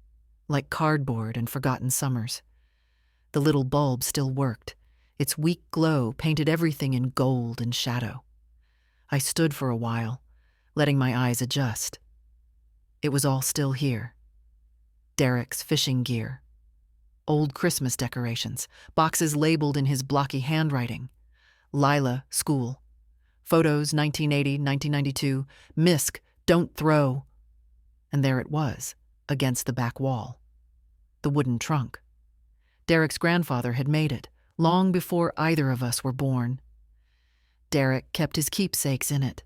like cardboard and forgotten summers. The little bulb still worked. Its weak glow painted everything in gold and shadow. I stood for a while, letting my eyes adjust. It was all still here. Derek's fishing gear. Old Christmas decorations, boxes labeled in his blocky handwriting. Lila, school. Photos, 1980, 1992. Misk, don't throw. And there it was, against the back wall. The wooden trunk. Derek's grandfather had made it, long before either of us were born. Derek kept his keepsakes in it.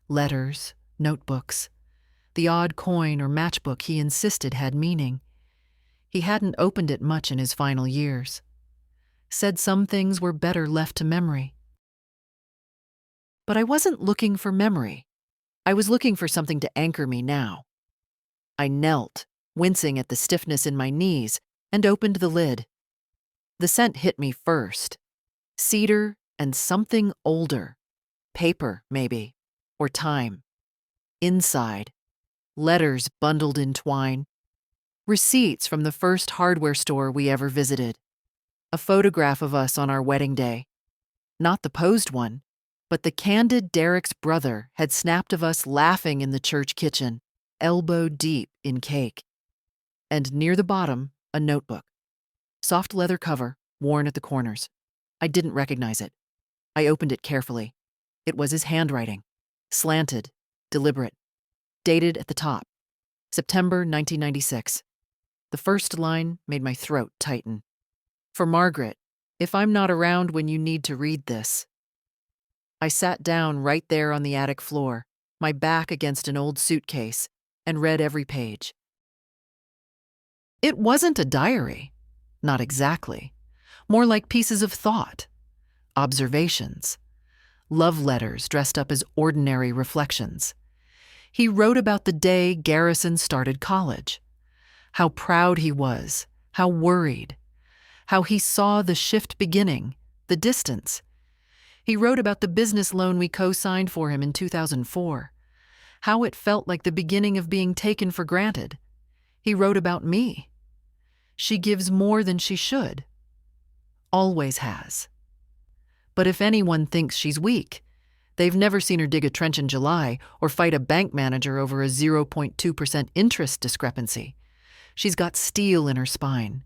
Letters, notebooks, the odd coin or matchbook he insisted had meaning. He hadn't opened it much in his final years. Said some things were better left to memory. But I wasn't looking for memory. I was looking for something to anchor me now. I knelt, wincing at the stiffness in my knees, and opened the lid. The scent hit me first. Cedar and something older. Paper, maybe, or time. Inside, letters bundled in twine. Receipts from the first hardware store we ever visited. A photograph of us on our wedding day. Not the posed one, but the candid Derek's brother had snapped of us laughing in the church kitchen, elbow deep in cake. And near the bottom, a notebook. Soft leather cover, worn at the corners. I didn't recognize it. I opened it carefully. It was his handwriting. Slanted, deliberate. Dated at the top. September 1996. The first line made my throat tighten. For Margaret, if I'm not around when you need to read this. I sat down right there on the attic floor, my back against an old suitcase, and read every page. It wasn't a diary. Not exactly. more like pieces of thought, observations, love letters dressed up as ordinary reflections. He wrote about the day Garrison started college, how proud he was, how worried, how he saw the shift beginning, the distance. He wrote about the business loan we co-signed for him in 2004, how it felt like the beginning of being taken for granted. He wrote about me. She gives more than she should. Always has. But if anyone thinks she's weak, they've never seen her dig a trench in July or fight a bank manager over a 0.2% interest discrepancy. She's got steel in her spine.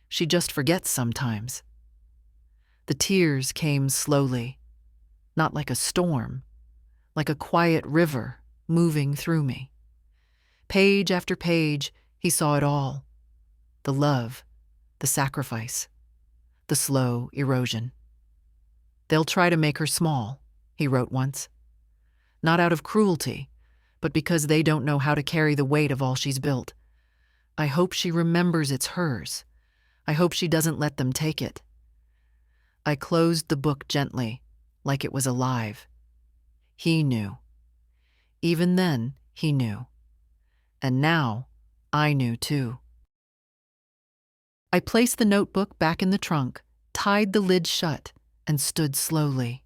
She just forgets sometimes. The tears came slowly, not like a storm, like a quiet river moving through me. Page after page, he saw it all. The love, the sacrifice, the slow erosion. They'll try to make her small, he wrote once. Not out of cruelty, but because they don't know how to carry the weight of all she's built. I hope she remembers it's hers. I hope she doesn't let them take it. I closed the book gently, like it was alive. He knew. Even then, he knew. And now, I knew too. I placed the notebook back in the trunk, tied the lid shut, and stood slowly.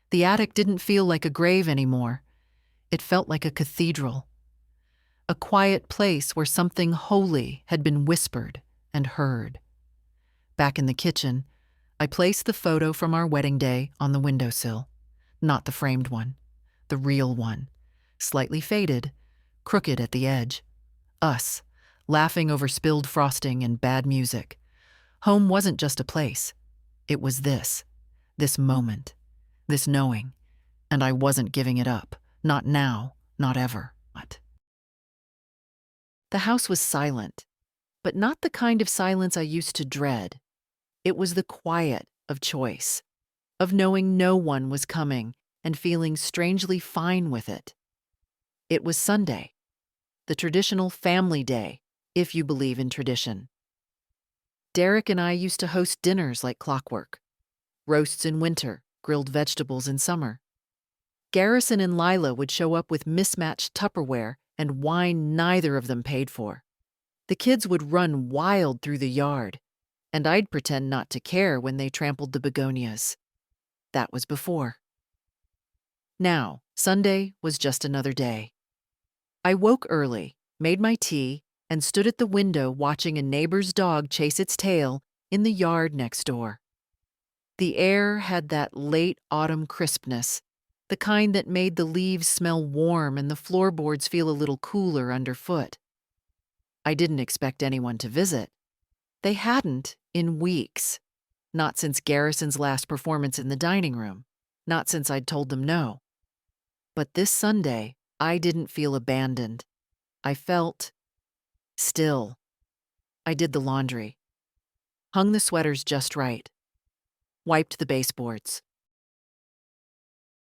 The attic didn't feel like a grave anymore. It felt like a cathedral. A quiet place where something holy had been whispered and heard. Back in the kitchen, I placed the photo from our wedding day on the windowsill. Not the framed one, the real one, slightly faded, crooked at the edge. Us, laughing over spilled frosting and bad music. Home wasn't just a place. It was this moment, this knowing, and I wasn't giving it up. Not now, not ever. What? The house was silent, but not the kind of silence I used to dread. It was the quiet of choice, of knowing no one was coming and feeling strangely fine with it. It was Sunday, the traditional family day, if you believe in tradition. Derek and I used to host dinners like clockwork. Roasts in winter, grilled vegetables in summer. Garrison and Lila would show up with mismatched Tupperware and wine neither of them paid for. The kids would run wild through the yard, and I'd pretend not to care when they trampled the begonias. That was before. Now, Sunday was just another day. I woke early, made my tea, and stood at the window watching a neighbor's dog chase its tail in the yard next door. The air had that late autumn crispness, the kind that made the leaves smell warm and the floorboards feel a little cooler underfoot. I didn't expect anyone to visit. They hadn't in weeks. Not since Garrison's last performance in the dining room. Not since I'd told them no. But this Sunday, I didn't feel abandoned. I felt still. I did the laundry. Hung the sweaters just right. Wiped the baseboards.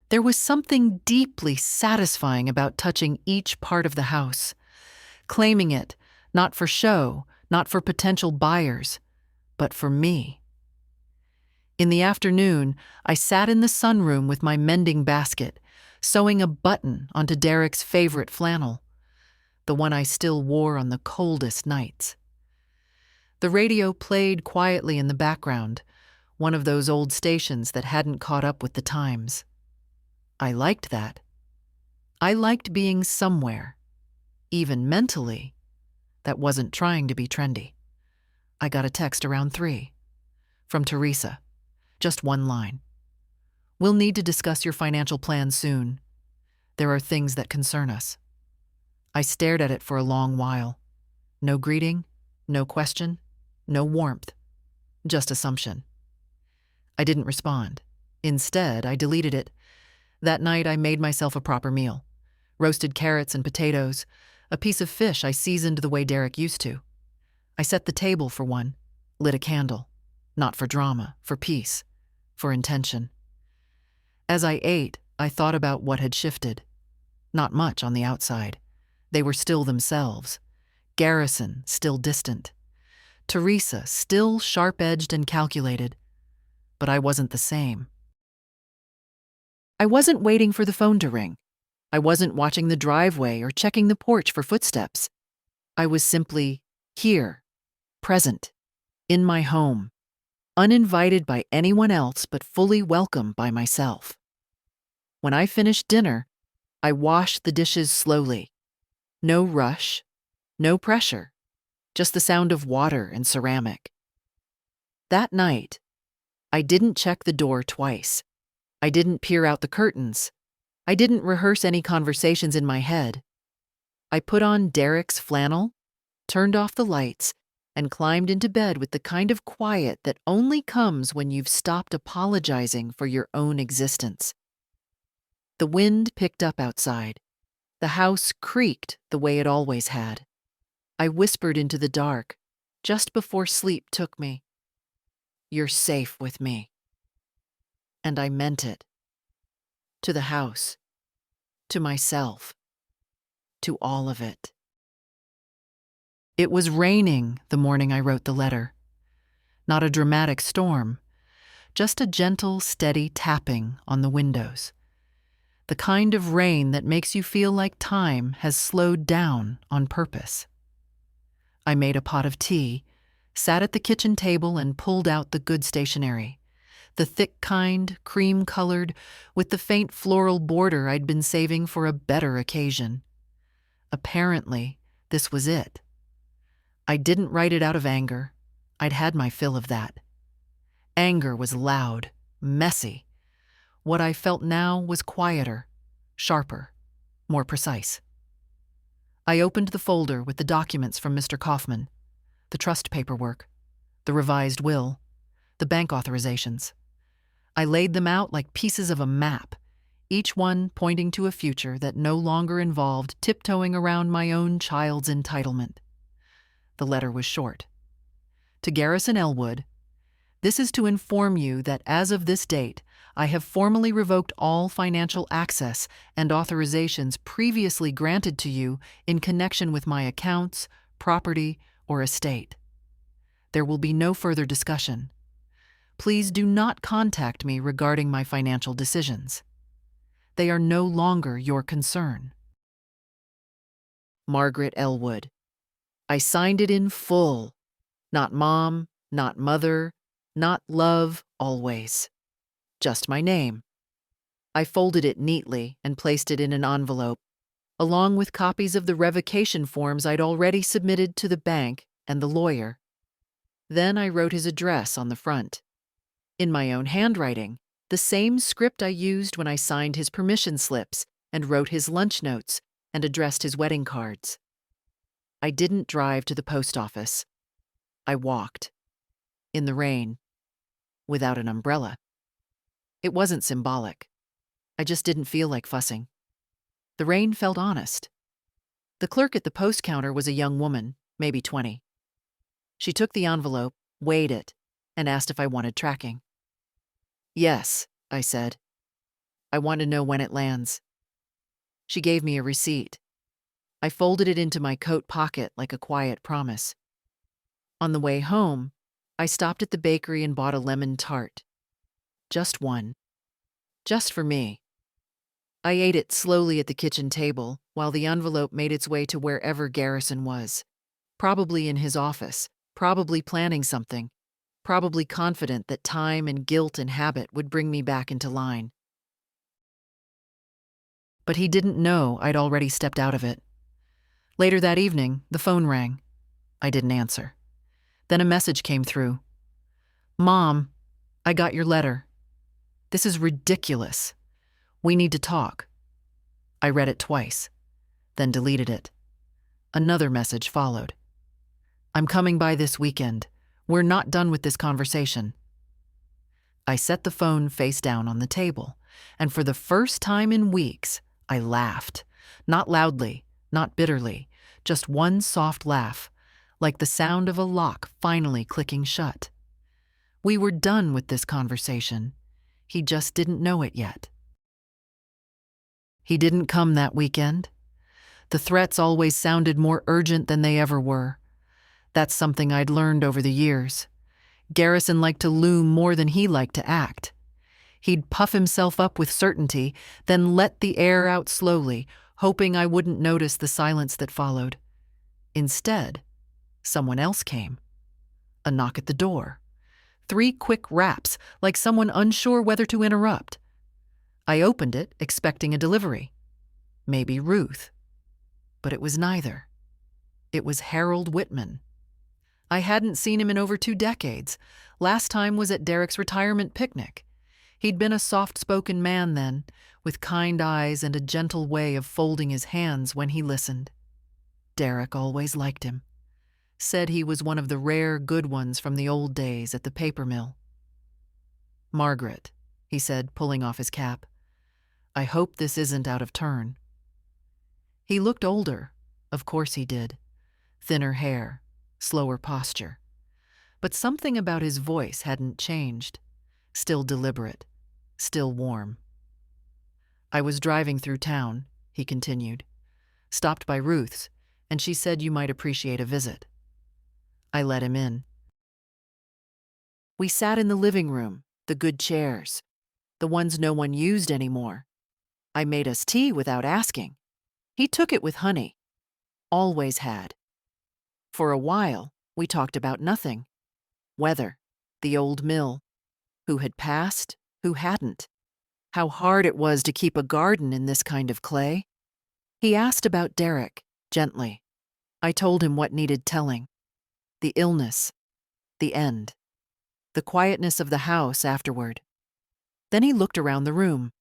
There was something deeply satisfying about touching each part of the house, claiming it, not for show, not for potential buyers, but for me. In the afternoon, I sat in the sunroom with my mending basket, sewing a button onto Derek's favorite flannel, the one I still wore on the coldest nights. The radio played quietly in the background, one of those old stations that hadn't caught up with the times. I liked that. I liked being somewhere, even mentally, that wasn't trying to be trendy. I got a text around 3, from Teresa. Just one line. We'll need to discuss your financial plan soon. There are things that concern us. I stared at it for a long while. No greeting, no question, no warmth, just assumption. I didn't respond. Instead, I deleted it. That night, I made myself a proper meal. Roasted carrots and potatoes, a piece of fish I seasoned the way Derek used to. I set the table for one, lit a candle. Not for drama, for peace, for intention. As I ate, I thought about what had shifted. Not much on the outside. They were still themselves. Garrison still distant. Teresa, still sharp-edged and calculated. But I wasn't the same. I wasn't waiting for the phone to ring. I wasn't watching the driveway or checking the porch for footsteps. I was simply here, present, in my home, uninvited by anyone else but fully welcome by myself. When I finished dinner, I washed the dishes slowly. No rush, no pressure, just the sound of water and ceramic. That night, I didn't check the door twice. I didn't peer out the curtains. I didn't rehearse any conversations in my head. I put on Derek's flannel, turned off the lights, and climbed into bed with the kind of quiet that only comes when you've stopped apologizing for your own existence. The wind picked up outside. The house creaked the way it always had. I whispered into the dark, just before sleep took me, "You're safe with me." And I meant it. To the house, to myself, to all of it. It was raining the morning I wrote the letter. Not a dramatic storm, just a gentle, steady tapping on the windows. The kind of rain that makes you feel like time has slowed down on purpose. I made a pot of tea, sat at the kitchen table and pulled out the good stationery. The thick kind, cream-colored, with the faint floral border I'd been saving for a better occasion. Apparently, this was it. I didn't write it out of anger. I'd had my fill of that. Anger was loud, messy. What I felt now was quieter, sharper, more precise. I opened the folder with the documents from Mr. Kaufman, the trust paperwork, the revised will, the bank authorizations. I laid them out like pieces of a map, each one pointing to a future that no longer involved tiptoeing around my own child's entitlement. The letter was short. To Garrison Elwood, "This is to inform you that as of this date, I have formally revoked all financial access and authorizations previously granted to you in connection with my accounts, property, or estate. There will be no further discussion. Please do not contact me regarding my financial decisions. They are no longer your concern. Margaret Elwood." I signed it in full. Not mom, not mother, not love, always. Just my name. I folded it neatly and placed it in an envelope, along with copies of the revocation forms I'd already submitted to the bank and the lawyer. Then I wrote his address on the front. In my own handwriting, the same script I used when I signed his permission slips and wrote his lunch notes and addressed his wedding cards. I didn't drive to the post office. I walked. In the rain. Without an umbrella. It wasn't symbolic. I just didn't feel like fussing. The rain felt honest. The clerk at the post counter was a young woman, maybe 20. She took the envelope, weighed it, and asked if I wanted tracking. "Yes," I said. "I want to know when it lands." She gave me a receipt. I folded it into my coat pocket like a quiet promise. On the way home, I stopped at the bakery and bought a lemon tart. Just one. Just for me. I ate it slowly at the kitchen table while the envelope made its way to wherever Garrison was. Probably in his office, probably planning something, probably confident that time and guilt and habit would bring me back into line. But he didn't know I'd already stepped out of it. Later that evening, the phone rang. I didn't answer. Then a message came through. "Mom, I got your letter. This is ridiculous. We need to talk." I read it twice, then deleted it. Another message followed. "I'm coming by this weekend. We're not done with this conversation." I set the phone face down on the table, and for the first time in weeks, I laughed. Not loudly, not bitterly, just one soft laugh, like the sound of a lock finally clicking shut. We were done with this conversation. He just didn't know it yet. He didn't come that weekend. The threats always sounded more urgent than they ever were. That's something I'd learned over the years. Garrison liked to loom more than he liked to act. He'd puff himself up with certainty, then let the air out slowly, hoping I wouldn't notice the silence that followed. Instead, someone else came. A knock at the door. 3 quick raps, like someone unsure whether to interrupt. I opened it, expecting a delivery. Maybe Ruth. But it was neither. It was Harold Whitman. I hadn't seen him in over 2 decades. Last time was at Derek's retirement picnic. He'd been a soft-spoken man then, with kind eyes and a gentle way of folding his hands when he listened. Derek always liked him. Said he was one of the rare good ones from the old days at the paper mill. "Margaret," he said, pulling off his cap. "I hope this isn't out of turn." He looked older. Of course he did. Thinner hair, slower posture. But something about his voice hadn't changed. Still deliberate, still warm. "I was driving through town," he continued. "Stopped by Ruth's, and she said you might appreciate a visit." I let him in. We sat in the living room, the good chairs, the ones no one used anymore. I made us tea without asking. He took it with honey. Always had. For a while, we talked about nothing. Weather, the old mill, who had passed, who hadn't, how hard it was to keep a garden in this kind of clay. He asked about Derek, gently. I told him what needed telling. The illness, the end, the quietness of the house afterward. Then he looked around the room.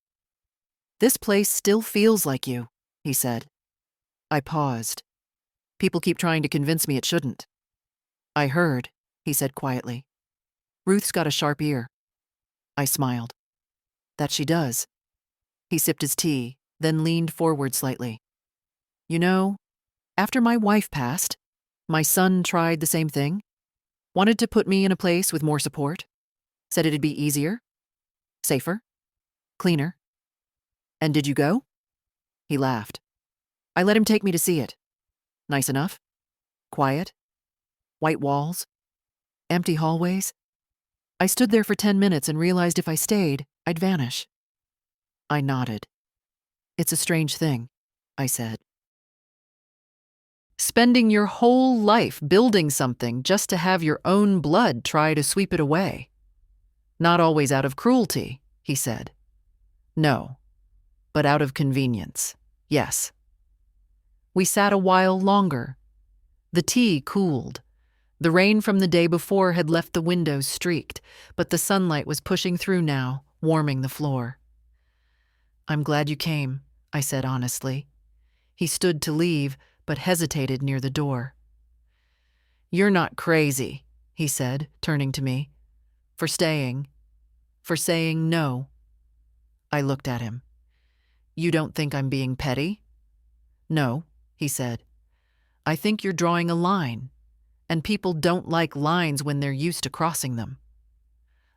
"This place still feels like you," he said. I paused. "People keep trying to convince me it shouldn't." "I heard," he said quietly. "Ruth's got a sharp ear." I smiled. "That she does." He sipped his tea, then leaned forward slightly. "You know, after my wife passed, my son tried the same thing. Wanted to put me in a place with more support. Said it'd be easier, safer, cleaner. And did you go?" He laughed. "I let him take me to see it. Nice enough. Quiet. White walls. Empty hallways. I stood there for 10 minutes and realized if I stayed, I'd vanish." I nodded. "It's a strange thing," I said. Spending your whole life building something just to have your own blood try to sweep it away. "Not always out of cruelty," he said. "No, but out of convenience, yes." We sat a while longer. The tea cooled. The rain from the day before had left the windows streaked, but the sunlight was pushing through now, warming the floor. "I'm glad you came," I said honestly. He stood to leave, but hesitated near the door. "You're not crazy," he said, turning to me. For saying no." I looked at him. "You don't think I'm being petty?" "No," he said. "I think you're drawing a line, and people don't like lines when they're used to crossing them."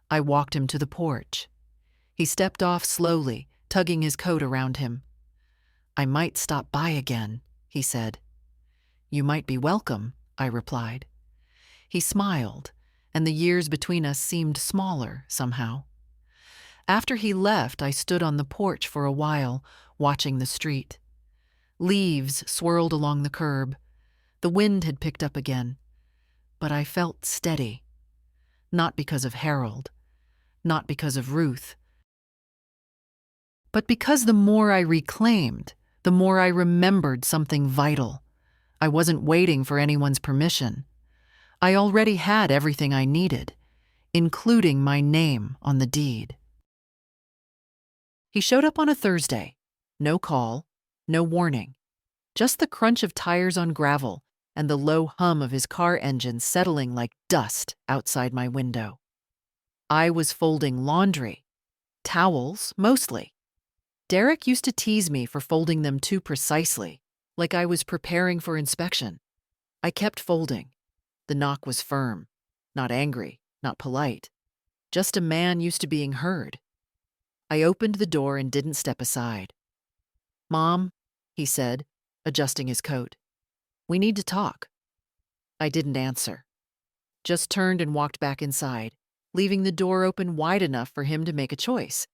I walked him to the porch. He stepped off slowly, tugging his coat around him. "I might stop by again," he said. "You might be welcome," I replied. He smiled, and the years between us seemed smaller somehow. After he left, I stood on the porch for a while, watching the street. Leaves swirled along the curb. The wind had picked up again. But I felt steady. Not because of Harold. Not because of Ruth. But because the more I reclaimed, the more I remembered something vital. I wasn't waiting for anyone's permission. I already had everything I needed, including my name on the deed. He showed up on a Thursday. No call, no warning. Just the crunch of tires on gravel and the low hum of his car engine settling like dust outside my window. I was folding laundry. Towels, mostly. Derek used to tease me for folding them too precisely, like I was preparing for inspection. I kept folding. The knock was firm, not angry, not polite. Just a man used to being heard. I opened the door and didn't step aside. "Mom," he said, adjusting his coat. "We need to talk." I didn't answer, just turned and walked back inside, leaving the door open wide enough for him to make a choice.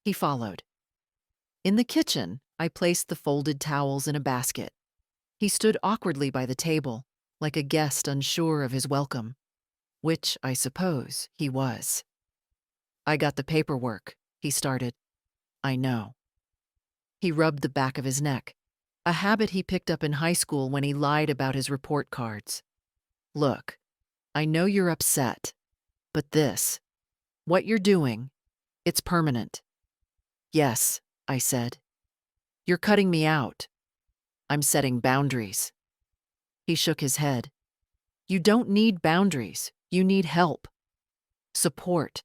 He followed. In the kitchen, I placed the folded towels in a basket. He stood awkwardly by the table, like a guest unsure of his welcome, which, I suppose, he was. "I got the paperwork," he started. "I know." He rubbed the back of his neck, a habit he picked up in high school when he lied about his report cards. "Look, I know you're upset, but what you're doing, it's permanent." "Yes," I said. "You're cutting me out. I'm setting boundaries." He shook his head. "You don't need boundaries. You need help. Support.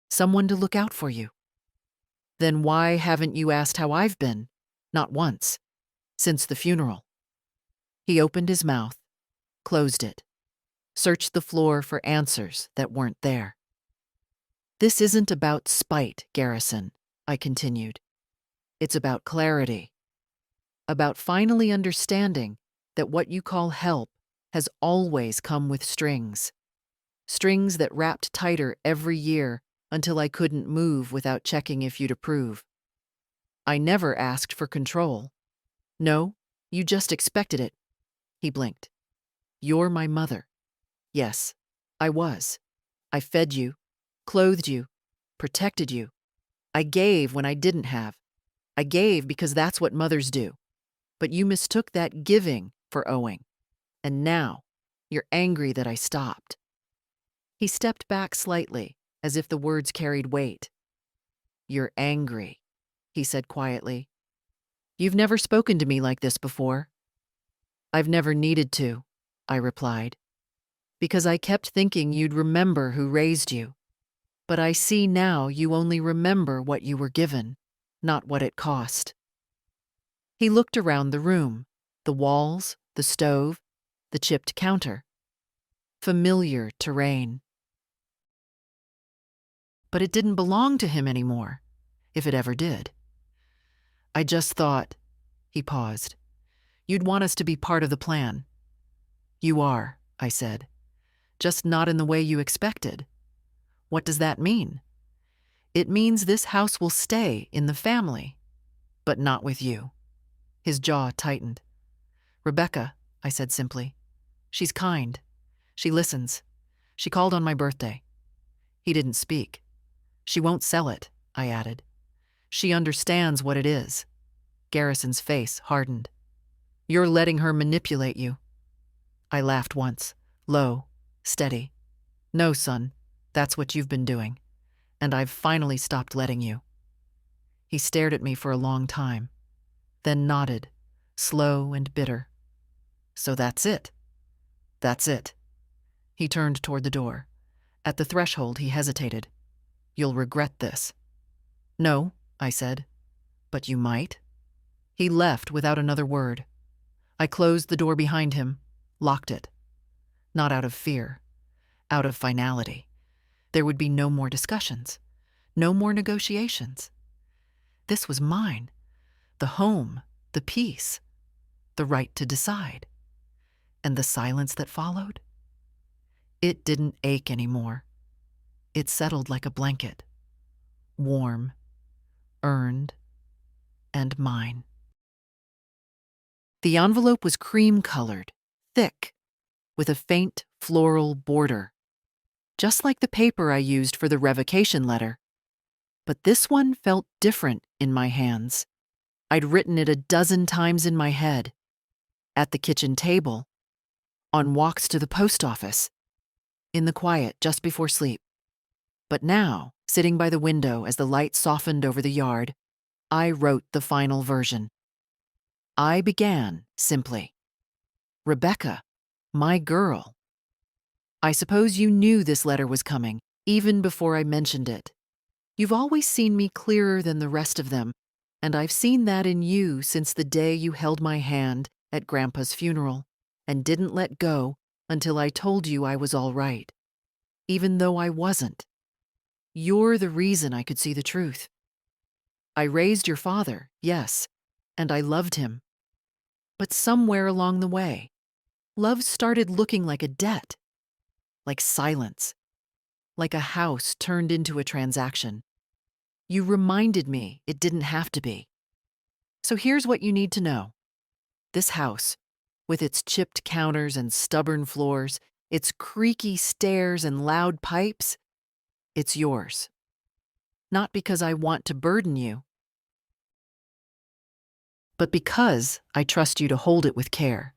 Someone to look out for you." "Then why haven't you asked how I've been? Not once. Since the funeral." He opened his mouth, closed it, searched the floor for answers that weren't there. "This isn't about spite, Garrison," I continued. "It's about clarity. About finally understanding that what you call help has always come with strings. Strings that wrapped tighter every year until I couldn't move without checking if you'd approve. I never asked for control. No, you just expected it." He blinked. "You're my mother." "Yes, I was. I fed you, clothed you, protected you. I gave when I didn't have. I gave because that's what mothers do. But you mistook that giving for owing. And now, you're angry that I stopped." He stepped back slightly, as if the words carried weight. "You're angry," he said quietly. "You've never spoken to me like this before." "I've never needed to," I replied, "because I kept thinking you'd remember who raised you. But I see now you only remember what you were given, not what it cost." He looked around the room, the walls, the stove, the chipped counter. Familiar terrain. But it didn't belong to him anymore, if it ever did. "I just thought," he paused, "you'd want us to be part of the plan." "You are," I said, "just not in the way you expected." "What does that mean?" "It means this house will stay in the family, but not with you." His jaw tightened. "Rebecca," I said simply. "She's kind. She listens. She called on my birthday." He didn't speak. "She won't sell it," I added. "She understands what it is." Garrison's face hardened. "You're letting her manipulate you." I laughed once, low, steady. "No, son, that's what you've been doing. And I've finally stopped letting you." He stared at me for a long time, then nodded, slow and bitter. "So that's it. That's it." He turned toward the door. At the threshold, he hesitated. "You'll regret this." "No," I said. "But you might." He left without another word. I closed the door behind him, locked it. Not out of fear, out of finality. There would be no more discussions, no more negotiations. This was mine. The home, the peace, the right to decide. And the silence that followed? It didn't ache anymore. It settled like a blanket. Warm, earned, and mine. The envelope was cream-colored, thick, with a faint floral border, just like the paper I used for the revocation letter. But this one felt different in my hands. I'd written it a dozen times in my head, at the kitchen table, on walks to the post office, in the quiet just before sleep. But now, sitting by the window as the light softened over the yard, I wrote the final version. I began simply, "Rebecca, my girl. I suppose you knew this letter was coming, even before I mentioned it. You've always seen me clearer than the rest of them, and I've seen that in you since the day you held my hand at Grandpa's funeral and didn't let go until I told you I was all right, even though I wasn't. You're the reason I could see the truth. I raised your father, yes, and I loved him. But somewhere along the way, Love started looking like a debt, like silence, like a house turned into a transaction. You reminded me it didn't have to be. So here's what you need to know. This house, with its chipped counters and stubborn floors, its creaky stairs and loud pipes, it's yours. Not because I want to burden you, but because I trust you to hold it with care.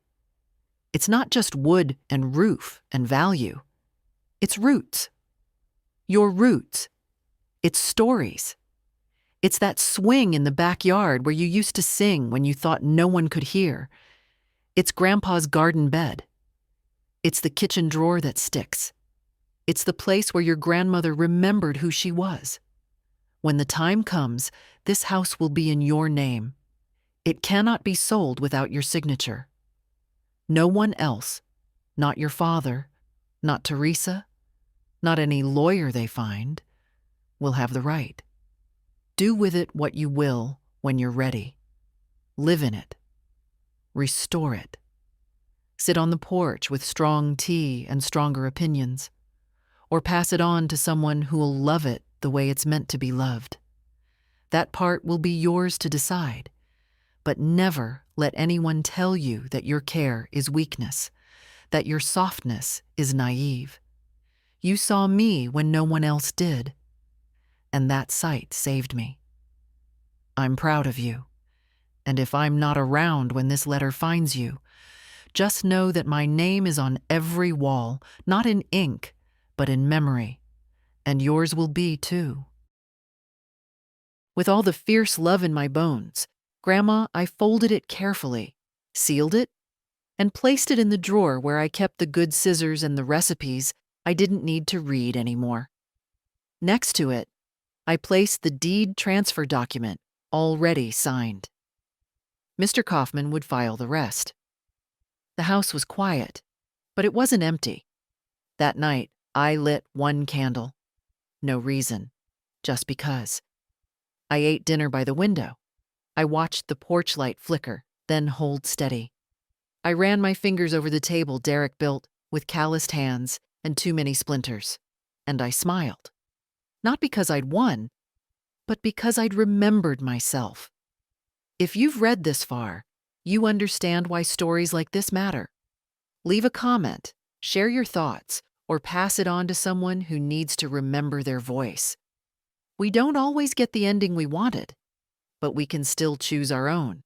It's not just wood and roof and value. It's roots. Your roots. It's stories. It's that swing in the backyard where you used to sing when you thought no one could hear. It's Grandpa's garden bed. It's the kitchen drawer that sticks. It's the place where your grandmother remembered who she was. When the time comes, this house will be in your name. It cannot be sold without your signature. No one else, not your father, not Teresa, not any lawyer they find, will have the right. Do with it what you will when you're ready. Live in it. Restore it. Sit on the porch with strong tea and stronger opinions, or pass it on to someone who will love it the way it's meant to be loved. That part will be yours to decide, but never let anyone tell you that your care is weakness, that your softness is naive. You saw me when no one else did, and that sight saved me. I'm proud of you, and if I'm not around when this letter finds you, just know that my name is on every wall, not in ink, but in memory, and yours will be too. With all the fierce love in my bones, Grandma, I folded it carefully, sealed it, and placed it in the drawer where I kept the good scissors and the recipes I didn't need to read anymore. Next to it, I placed the deed transfer document, already signed. Mr. Kaufman would file the rest. The house was quiet, but it wasn't empty. That night, I lit one candle. No reason, just because. I ate dinner by the window. I watched the porch light flicker, then hold steady. I ran my fingers over the table Derek built with calloused hands and too many splinters, and I smiled. Not because I'd won, but because I'd remembered myself. If you've read this far, you understand why stories like this matter. Leave a comment, share your thoughts, or pass it on to someone who needs to remember their voice. We don't always get the ending we wanted, but we can still choose our own.